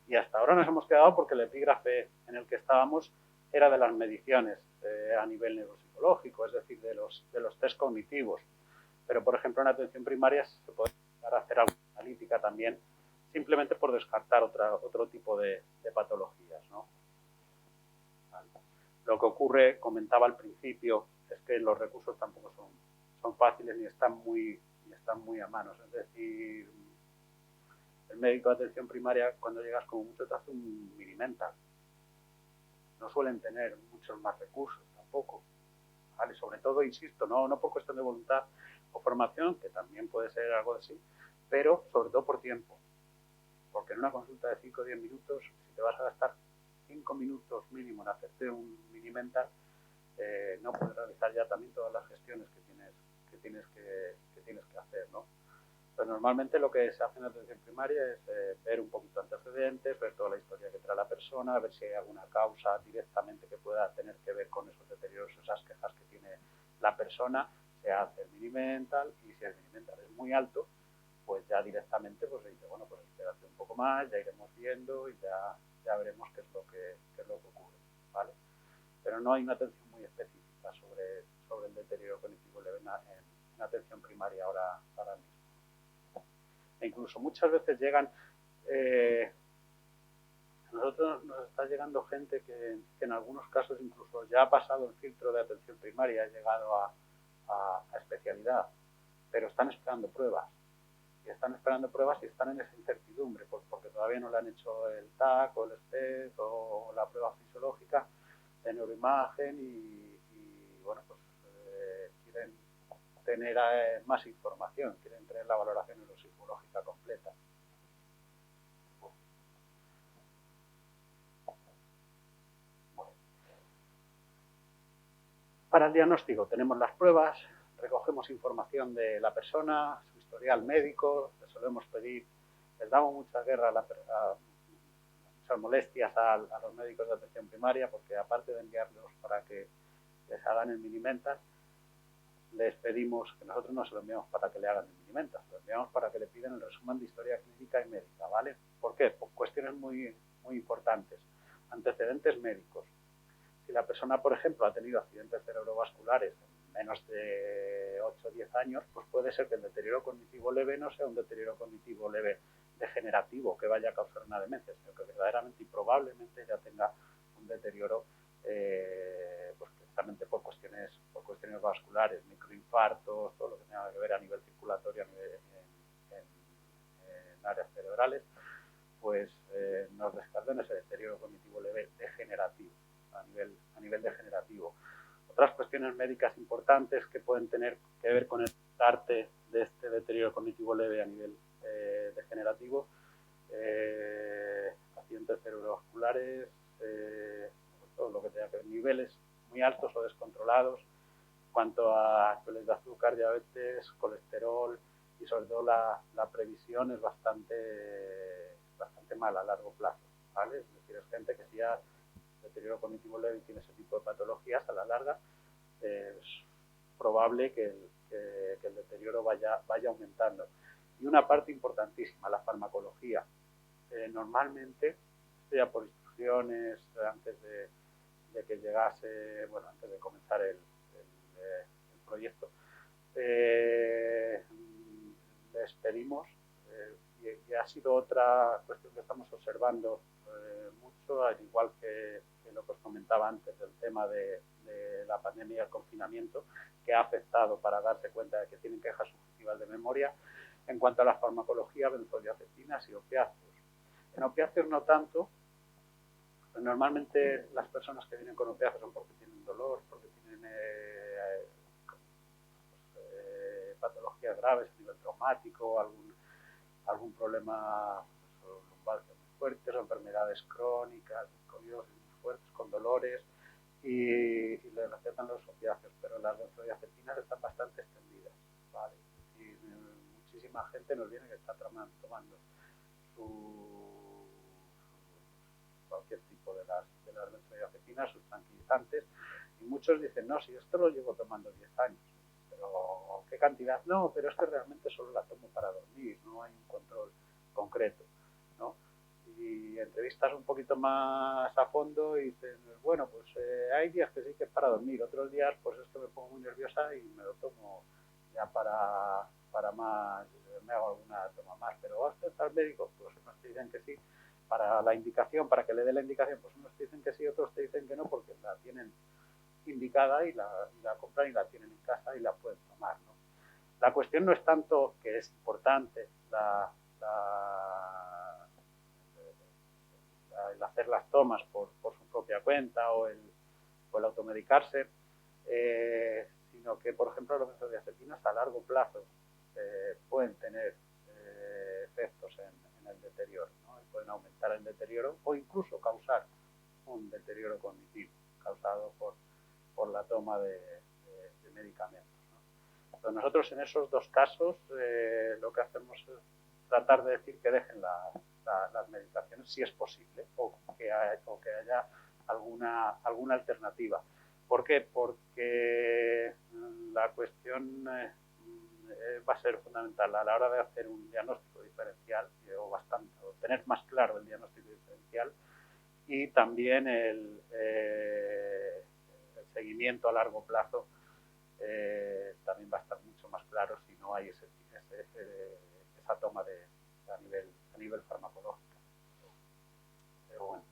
Y hasta ahora nos hemos quedado porque el epígrafe en el que estábamos era de las mediciones a nivel neuropsicológico, es decir, de los test cognitivos. Pero, por ejemplo, en atención primaria se puede hacer alguna analítica también, simplemente por descartar otro tipo de patologías, ¿no? Vale. Lo que ocurre, comentaba al principio, es que los recursos tampoco son fáciles ni están muy a manos. Es decir, el médico de atención primaria, cuando llegas como mucho, te hace un mini-mental. No suelen tener muchos más recursos tampoco. ¿Vale? Sobre todo, insisto, no por cuestión de voluntad o formación, que también puede ser algo así, pero sobre todo por tiempo. Porque en una consulta de 5 o 10 minutos, si te vas a gastar 5 minutos mínimo en hacerte un mini-mental, no puedes realizar ya también todas las gestiones que tienes que hacer, ¿no? Pues normalmente lo que se hace en atención primaria es ver un poquito antecedentes, ver toda la historia que trae la persona, ver si hay alguna causa directamente que pueda tener que ver con esos deterioros, esas quejas que tiene la persona. Se hace el mini-mental, y si el mini-mental es muy alto, pues ya directamente pues se dice, bueno, pues espérate un poco más, ya iremos viendo y ya veremos qué es lo que ocurre, ¿vale? Pero no hay una atención muy específica sobre el deterioro cognitivo leve en atención primaria ahora mismo. E incluso muchas veces llegan, a nosotros nos está llegando gente que en algunos casos incluso ya ha pasado el filtro de atención primaria, ha llegado a especialidad, pero están esperando pruebas. Y están esperando pruebas y están en esa incertidumbre, porque todavía no le han hecho el TAC o el SPED o la prueba fisiológica de neuroimagen y bueno, pues quieren tener más información, quieren tener la valoración neuropsicológica completa. Para el diagnóstico tenemos las pruebas, recogemos información de la persona, su historial médico, le solemos pedir, les damos mucha guerra, muchas molestias a los médicos de atención primaria, porque aparte de enviarlos para que les hagan el mini-mental, les pedimos que nosotros no se lo enviamos para que le hagan el mini-mental, se lo enviamos para que le pidan el resumen de historia clínica y médica, ¿vale? ¿Por qué? Por cuestiones muy, muy importantes. Antecedentes médicos. Si la persona, por ejemplo, ha tenido accidentes cerebrovasculares en menos de 8 o 10 años, pues puede ser que el deterioro cognitivo leve no sea un deterioro cognitivo leve degenerativo que vaya a causar una demencia, sino que verdaderamente y probablemente ya tenga un deterioro pues precisamente por cuestiones vasculares, microinfartos, todo lo que tenga que ver a nivel circulatorio, en áreas cerebrales, pues nos descartan ese deterioro cognitivo leve degenerativo. A nivel degenerativo. Otras cuestiones médicas importantes que pueden tener que ver con el arte de este deterioro cognitivo leve a nivel degenerativo, accidentes cerebrovasculares, todo lo que tenga que ver, niveles muy altos o descontrolados en cuanto a niveles de azúcar, diabetes, colesterol, y sobre todo la previsión es bastante mala a largo plazo, ¿vale? Es decir, es gente que si ya deterioro cognitivo leve y tiene ese tipo de patologías, a la larga es probable que el deterioro vaya aumentando. Y una parte importantísima, la farmacología. Normalmente, ya por instrucciones, antes de que llegase, bueno, antes de comenzar el proyecto, les pedimos y ha sido otra cuestión que estamos observando mucho, al igual que lo que os comentaba antes del tema de la pandemia y el confinamiento, que ha afectado para darse cuenta de que tienen quejas subjetivas de memoria. En cuanto a la farmacología, benzodiazepinas y opiáceos. En opiáceos no tanto. Normalmente las personas que vienen con opiáceos son porque tienen dolor, porque tienen patologías graves a nivel traumático, algún problema lumbar muy fuerte, o enfermedades crónicas, escoliosis muy fuertes, con dolores, y le recetan los opiáceos, pero las benzodiazepinas están bastante extendidas, ¿vale? Y muchísima gente nos viene que está tomando cualquier tipo de las benzodiazepinas, sus tranquilizantes, y muchos dicen, no, si esto lo llevo tomando 10 años, pero ¿qué cantidad? No, pero es que realmente solo la tomo para dormir, no hay un control concreto, ¿no? Y entrevistas un poquito más a fondo y dicen, bueno, pues hay días que sí que es para dormir, otros días pues es que me pongo muy nerviosa y me lo tomo ya para más, me hago alguna toma más, pero vas al médico, pues unos te dicen que sí, para la indicación, para que le dé la indicación, pues unos te dicen que sí, otros te dicen que no, porque la tienen indicada y la compran y la tienen en casa y la pueden tomar, ¿no? La cuestión no es tanto que es importante el hacer las tomas por su propia cuenta o el automedicarse, sino que, por ejemplo, los benzodiazepinas a largo plazo pueden tener efectos en el deterioro, ¿no? Pueden aumentar el deterioro o incluso causar un deterioro cognitivo causado por la toma de medicamentos, ¿no? Entonces nosotros en esos dos casos lo que hacemos es tratar de decir que dejen las medicaciones si es posible o que haya alguna alternativa. ¿Por qué? Porque la cuestión va a ser fundamental a la hora de hacer un diagnóstico diferencial o tener más claro el diagnóstico diferencial y también el seguimiento a largo plazo también va a estar mucho más claro si no hay esa toma a nivel farmacológico. Pero bueno.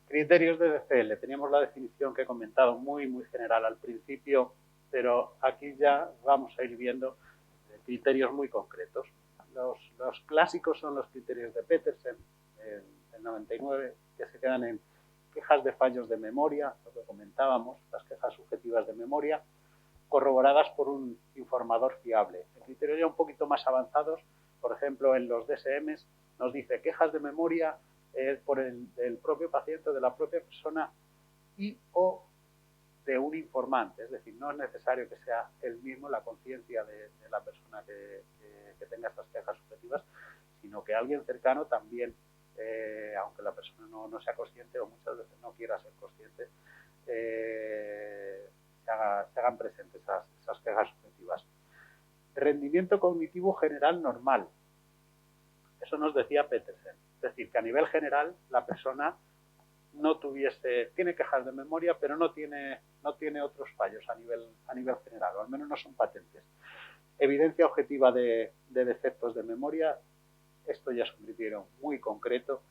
Criterios de DCL. Teníamos la definición que he comentado muy general al principio, pero aquí ya vamos a ir viendo criterios muy concretos. Los clásicos son los criterios de Petersen, el 99, que se quedan en quejas de fallos de memoria, lo que comentábamos, las quejas subjetivas de memoria, corroboradas por un informador fiable. En criterios ya un poquito más avanzados, por ejemplo, en los DSMs, nos dice quejas de memoria por del propio paciente, de la propia persona y o de un informante. Es decir, no es necesario que sea él mismo la conciencia de la persona que tenga estas quejas subjetivas, sino que alguien cercano también, aunque la persona no sea consciente o muchas veces no quiera ser consciente, se hagan presentes esas quejas subjetivas. Rendimiento cognitivo general normal. Eso nos decía Petersen. Es decir, que a nivel general la persona no tiene quejas de memoria, pero no tiene otros fallos a nivel general, o al menos no son patentes. Evidencia objetiva de defectos de memoria, esto ya es un criterio muy concreto,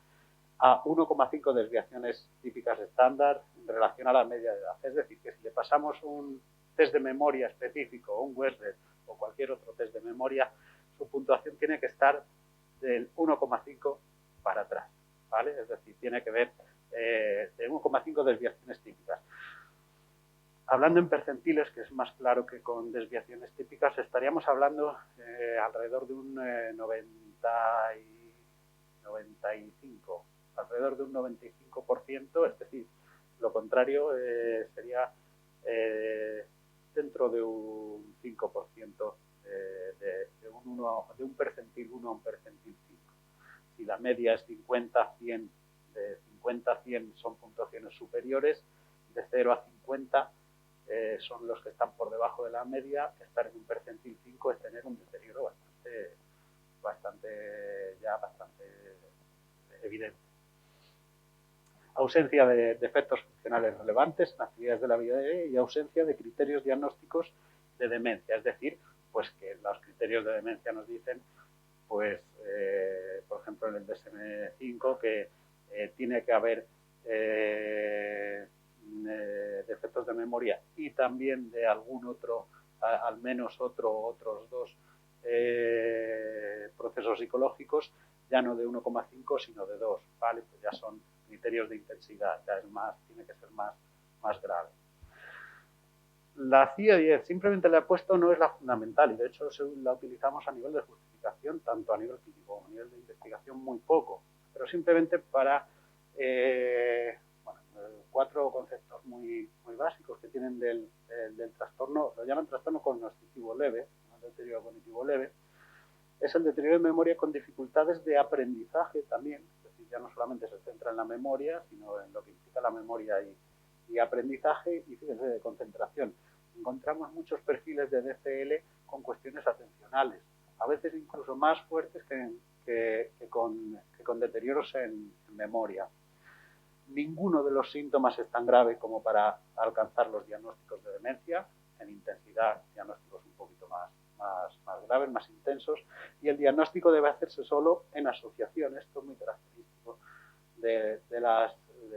a 1,5 desviaciones típicas estándar en relación a la media de edad. Es decir, que si le pasamos un test de memoria específico, o un Western o cualquier otro test de memoria, su puntuación tiene que estar del 1,5 para atrás, ¿vale? Es decir, tiene que ver de 1,5 desviaciones típicas. Hablando en percentiles, que es más claro que con desviaciones típicas, estaríamos hablando alrededor de un 95, alrededor de un 95%, es decir, lo contrario sería dentro de un 5% de un percentil 1 a un percentil 5. Si la media es 50-100, de 50 a 100 son puntuaciones superiores, de 0 a 50 son los que están por debajo de la media. Estar en un percentil 5 es tener un deterioro bastante evidente. Ausencia de defectos funcionales relevantes en actividades de la vida diaria y ausencia de criterios diagnósticos de demencia. Es decir, pues que los criterios de demencia nos dicen pues, por ejemplo, en el DSM-5, que tiene que haber defectos de memoria y también de algún otro, al menos otros dos procesos psicológicos, ya no de 1,5 sino de 2, ¿vale? Pues ya son criterios de intensidad, ya es más, tiene que ser más grave. La CIA 10 simplemente le he puesto, no es la fundamental, y de hecho la utilizamos a nivel de justificación, tanto a nivel clínico como a nivel de investigación muy poco, pero simplemente para bueno, 4 conceptos muy básicos que tienen del trastorno, lo llaman trastorno cognitivo leve, un deterioro cognitivo leve. Es el deterioro de memoria con dificultades de aprendizaje también, es decir, ya no solamente se centra en la memoria, sino en lo que implica la memoria y aprendizaje, y fíjense, de concentración. Encontramos muchos perfiles de DCL con cuestiones atencionales, a veces incluso más fuertes que con deterioros en memoria. Ninguno de los síntomas es tan grave como para alcanzar los diagnósticos de demencia, en intensidad, diagnósticos un poquito más graves, más intensos, y el diagnóstico debe hacerse solo en asociación. Esto es muy característico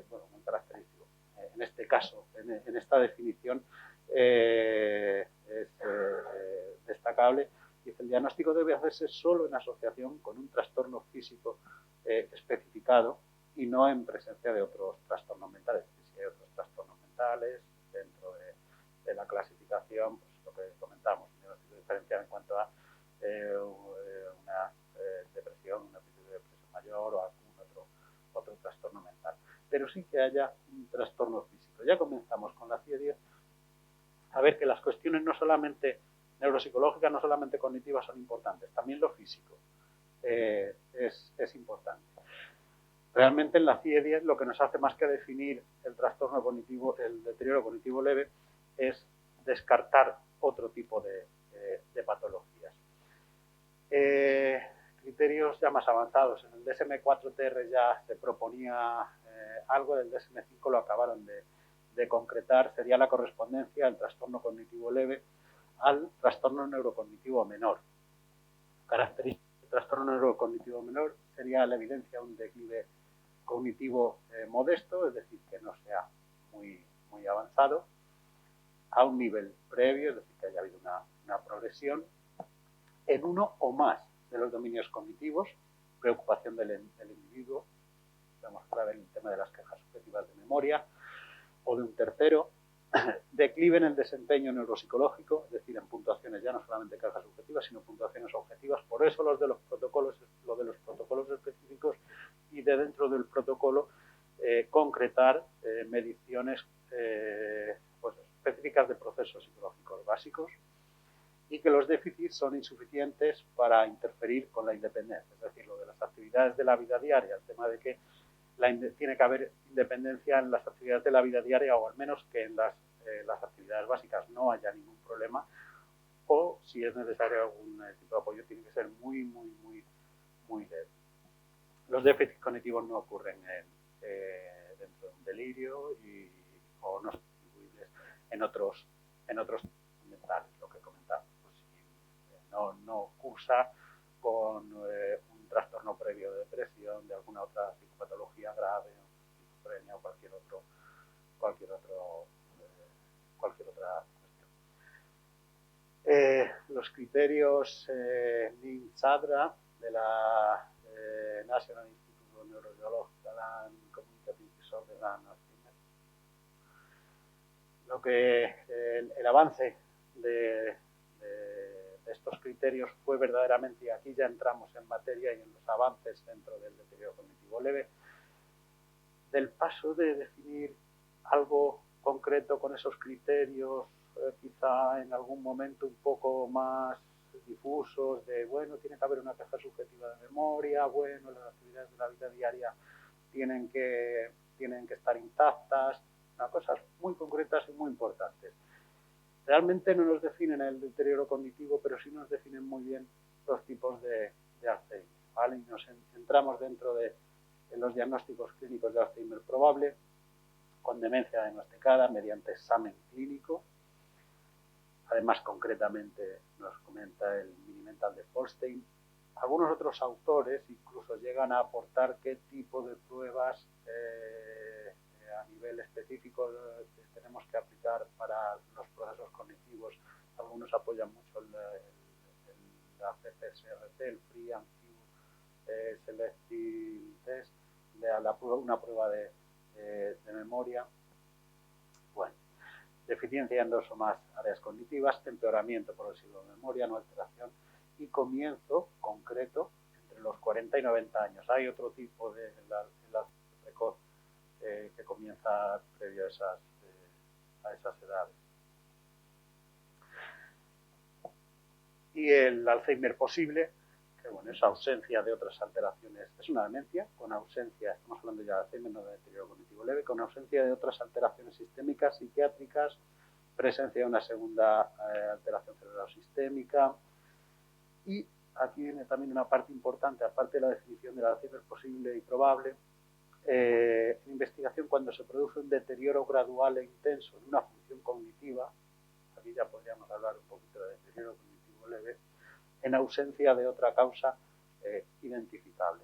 bueno, muy característico. En este caso, en esta definición, es destacable, y el diagnóstico debe hacerse solo en asociación con un trastorno físico especificado y no en presencia de otros trastornos mentales. Si hay otros trastornos mentales dentro de la clasificación, pues lo que comentamos, un diagnóstico diferencial en cuanto a una depresión, una episodio de depresión mayor o algún otro trastorno mental. Pero sí que haya un trastorno físico. Ya comenzamos con la CIA 10 a ver que las cuestiones no solamente neuropsicológicas, no solamente cognitivas son importantes, también lo físico es importante. Realmente en la CIA 10 lo que nos hace más que definir el trastorno cognitivo, el deterioro cognitivo leve, es descartar otro tipo de patologías. Criterios ya más avanzados. En el DSM-4TR ya se proponía algo, del DSM-5 lo acabaron de concretar, sería la correspondencia del trastorno cognitivo leve al trastorno neurocognitivo menor. Característica del trastorno neurocognitivo menor sería la evidencia de un declive cognitivo modesto, es decir, que no sea muy avanzado, a un nivel previo, es decir, que haya habido una progresión en uno o más de los dominios cognitivos, preocupación del individuo, vamos a ver el tema de las quejas subjetivas de memoria, o de un tercero, declive en el desempeño neuropsicológico, es decir, en puntuaciones ya no solamente quejas subjetivas, sino puntuaciones objetivas. Por eso lo de los protocolos específicos, y de dentro del protocolo concretar mediciones pues, específicas de procesos psicológicos básicos, y que los déficits son insuficientes para interferir con la independencia, es decir, lo de las actividades de la vida diaria, el tema de que tiene que haber independencia en las actividades de la vida diaria, o al menos que en las actividades básicas no haya ningún problema, o si es necesario algún tipo de apoyo, tiene que ser muy leve. Los déficits cognitivos no ocurren dentro de un delirio o no son atribuibles en otros mentales, lo que comentamos. Pues, no cursa con un trastorno previo de depresión, de alguna otra psicopatología grave, esquizofrenia o cualquier otra cuestión. Los criterios NIMS-ADRA de la National Institute of Neurobiological and Communicative Disorders and Alzheimer. Lo que el avance de estos criterios fue verdaderamente, y aquí ya entramos en materia y en los avances dentro del deterioro cognitivo leve, del paso de definir algo concreto con esos criterios, quizá en algún momento un poco más difusos, de bueno, tiene que haber una queja subjetiva de memoria, bueno, las actividades de la vida diaria tienen que estar intactas, cosas muy concretas y muy importantes. Realmente no nos definen el deterioro cognitivo, pero sí nos definen muy bien los tipos de Alzheimer, ¿vale? Y nos centramos dentro de los diagnósticos clínicos de Alzheimer probable, con demencia diagnosticada mediante examen clínico. Además, concretamente, nos comenta el Mini-Mental de Folstein, Algunos otros autores incluso llegan a aportar qué tipo de pruebas a nivel específico tenemos que aplicar para los procesos cognitivos. Algunos apoyan mucho la CCSRT, el Free and Few Selective Test, una prueba de memoria. Bueno, deficiencia en dos o más áreas cognitivas, empeoramiento progresivo de memoria, no alteración, y comienzo concreto entre los 40 y 90 años. Hay otro tipo de enlace precoz que comienza previo a esas edades. Y el Alzheimer posible, que bueno, es ausencia de otras alteraciones, es una demencia con ausencia, estamos hablando ya de Alzheimer, no de deterioro cognitivo leve, con ausencia de otras alteraciones sistémicas, psiquiátricas, presencia de una segunda alteración cerebral sistémica. Y aquí viene también una parte importante, aparte de la definición del Alzheimer posible y probable, investigación cuando se produce un deterioro gradual e intenso en una función cognitiva, aquí ya podríamos hablar un poquito de deterioro cognitivo leve, en ausencia de otra causa identificable.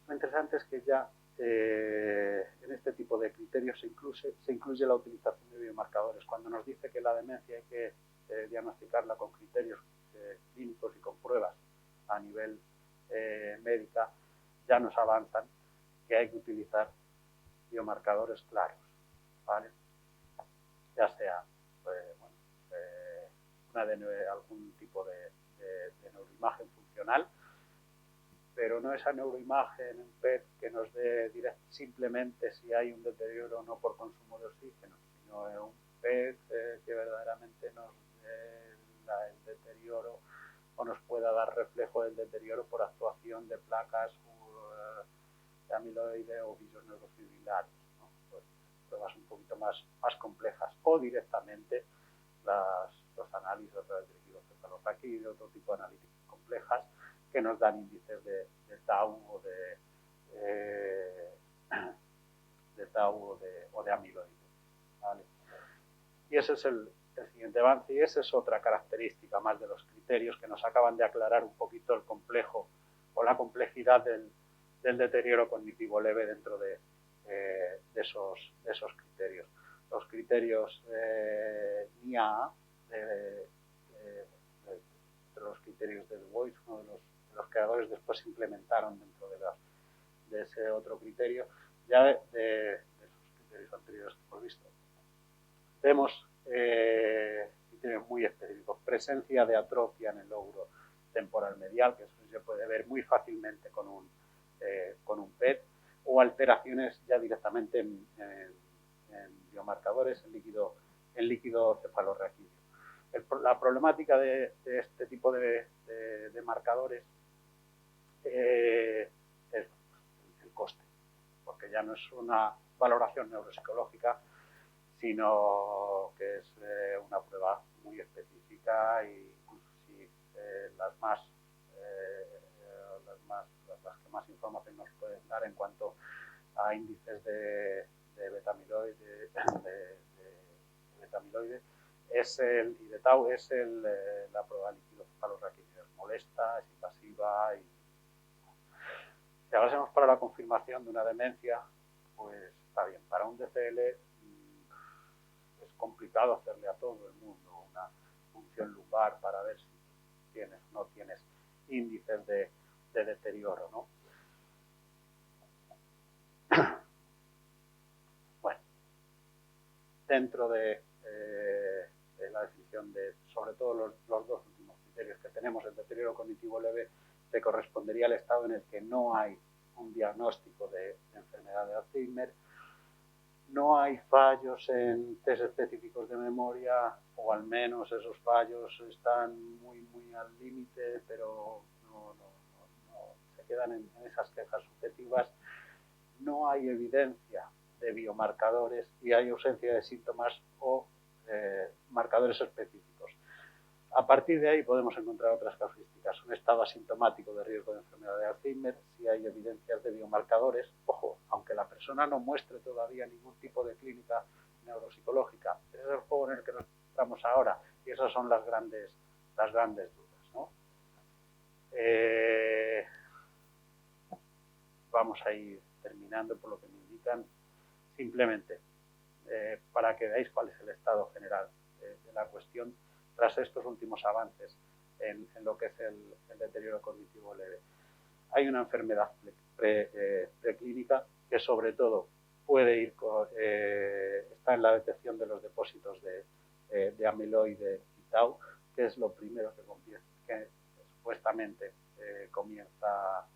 Lo interesante es que ya en este tipo de criterios se incluye la utilización de biomarcadores. Cuando nos dice que la demencia hay que diagnosticarla con criterios clínicos y con pruebas a nivel médica, ya nos avanzan que hay que utilizar biomarcadores claros, ¿vale? Ya sea algún tipo de neuroimagen funcional, pero no esa neuroimagen en PET que nos dé simplemente si hay un deterioro o no por consumo de oxígeno, sino un PET que verdaderamente nos dé el deterioro o nos pueda dar reflejo del deterioro por actuación de placas de amiloide o villos neurofibrilares, ¿no? Pues pruebas un poquito más complejas, o directamente los análisis a través del líquido cefalorraquídeo, otro tipo de analíticas complejas que nos dan índices de tau o de amiloide, ¿vale? Y ese es el siguiente avance, y esa es otra característica más de los criterios que nos acaban de aclarar un poquito el complejo o la complejidad del deterioro cognitivo leve dentro de esos criterios. Los criterios NIA, de los criterios de Du Bois, uno de los creadores, después implementaron dentro de ese otro criterio, ya de esos criterios anteriores que hemos visto. Vemos criterios muy específicos, presencia de atrofia en el lóbulo temporal medial, que eso se puede ver muy fácilmente con un PET, o alteraciones ya directamente en biomarcadores en líquido cefalorraquídeo. La problemática de este tipo de marcadores es el coste, porque ya no es una valoración neuropsicológica, sino que es una prueba muy específica, e incluso si las que más información nos pueden dar en cuanto a índices de betamiloide, y de tau, es la prueba líquido cefalorraquídeo. Es molesta, es invasiva, y si hablásemos para la confirmación de una demencia, pues está bien. Para un DCL es complicado hacerle a todo el mundo una función lumbar para ver si tienes o no tienes índices de deterioro, ¿no? Bueno, dentro de la definición de, sobre todo los dos últimos criterios que tenemos, el deterioro cognitivo leve se correspondería al estado en el que no hay un diagnóstico de enfermedad de Alzheimer, no hay fallos en test específicos de memoria, o al menos esos fallos están muy al límite, pero no se quedan en esas quejas subjetivas. No hay evidencia de biomarcadores y hay ausencia de síntomas o marcadores específicos. A partir de ahí podemos encontrar otras casuísticas. Un estado asintomático de riesgo de enfermedad de Alzheimer, si hay evidencias de biomarcadores, ojo, aunque la persona no muestre todavía ningún tipo de clínica neuropsicológica. Ese es el juego en el que nos estamos ahora, y esas son las grandes dudas, ¿no? Vamos a ir terminando por lo que me indican. Simplemente, para que veáis cuál es el estado general de la cuestión tras estos últimos avances en lo que es el deterioro cognitivo leve. Hay una enfermedad preclínica que sobre todo puede ir está en la detección de los depósitos de amiloide y tau, que es lo primero que supuestamente comienza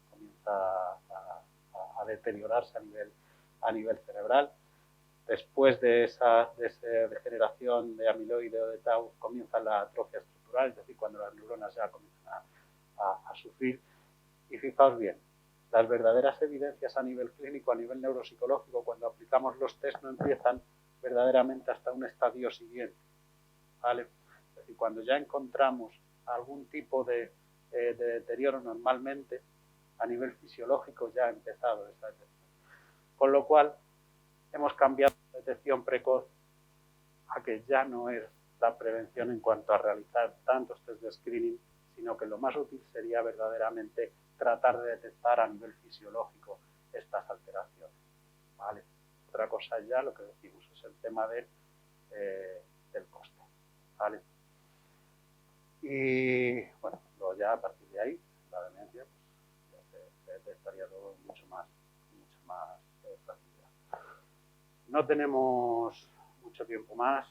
a deteriorarse a nivel cerebral. Después de esa degeneración de amiloide o de tau comienza la atrofia estructural, es decir, cuando las neuronas ya comienzan a sufrir. Y fijaos bien, las verdaderas evidencias a nivel clínico, a nivel neuropsicológico, cuando aplicamos los test no empiezan verdaderamente hasta un estadio siguiente, ¿vale? Es decir, cuando ya encontramos algún tipo de deterioro normalmente, a nivel fisiológico ya ha empezado esa detección. Con lo cual, hemos cambiado la detección precoz a que ya no es la prevención en cuanto a realizar tantos test de screening, sino que lo más útil sería verdaderamente tratar de detectar a nivel fisiológico estas alteraciones, ¿vale? Otra cosa ya, lo que decimos, es el tema del coste, ¿vale? Y bueno, luego ya a partir de ahí, la demencia, pues ya se detectaría todo mucho más facilidad. No tenemos mucho tiempo más.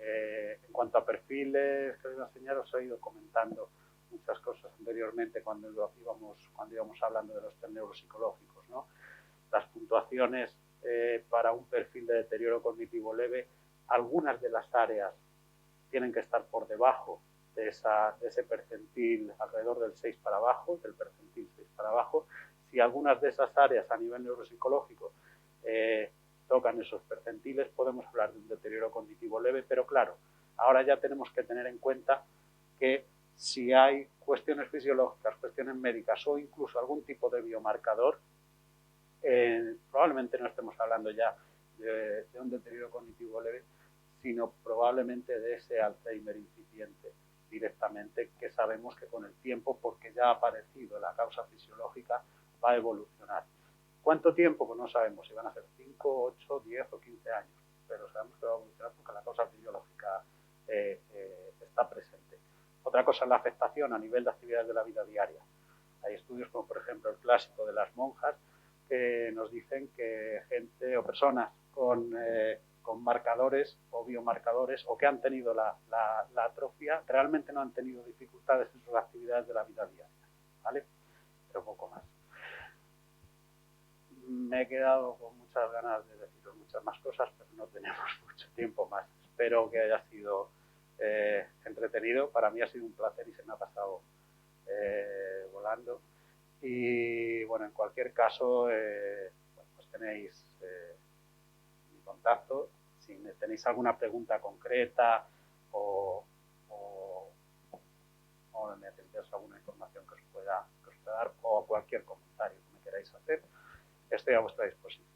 En cuanto a perfiles que les voy a enseñar, os he ido comentando muchas cosas anteriormente cuando íbamos hablando de los test neuropsicológicos, ¿no? Las puntuaciones para un perfil de deterioro cognitivo leve, algunas de las áreas tienen que estar por debajo de ese percentil, alrededor del 6 para abajo, del percentil 6 para abajo. Si algunas de esas áreas a nivel neuropsicológico tocan esos percentiles, podemos hablar de un deterioro cognitivo leve, pero claro, ahora ya tenemos que tener en cuenta que si hay cuestiones fisiológicas, cuestiones médicas o incluso algún tipo de biomarcador, probablemente no estemos hablando ya de un deterioro cognitivo leve, sino probablemente de ese Alzheimer incipiente directamente, que sabemos que con el tiempo, porque ya ha aparecido la causa fisiológica, va a evolucionar. ¿Cuánto tiempo? Pues no sabemos si van a ser 5, 8, 10 o 15 años, pero sabemos que va a evolucionar porque la causa fisiológica está presente. Otra cosa es la afectación a nivel de actividades de la vida diaria. Hay estudios como por ejemplo el clásico de las monjas que nos dicen que gente o personas con marcadores o biomarcadores o que han tenido la atrofia realmente no han tenido dificultades en sus actividades de la vida diaria, ¿vale? Pero poco más. Me he quedado con muchas ganas de deciros muchas más cosas, pero no tenemos mucho tiempo más. Espero que haya sido entretenido. Para mí ha sido un placer y se me ha pasado volando. Y bueno, en cualquier caso, pues tenéis mi contacto. Si tenéis alguna pregunta concreta o necesitáis alguna información que os pueda dar o cualquier comentario que me queráis hacer, estoy a vuestra disposición.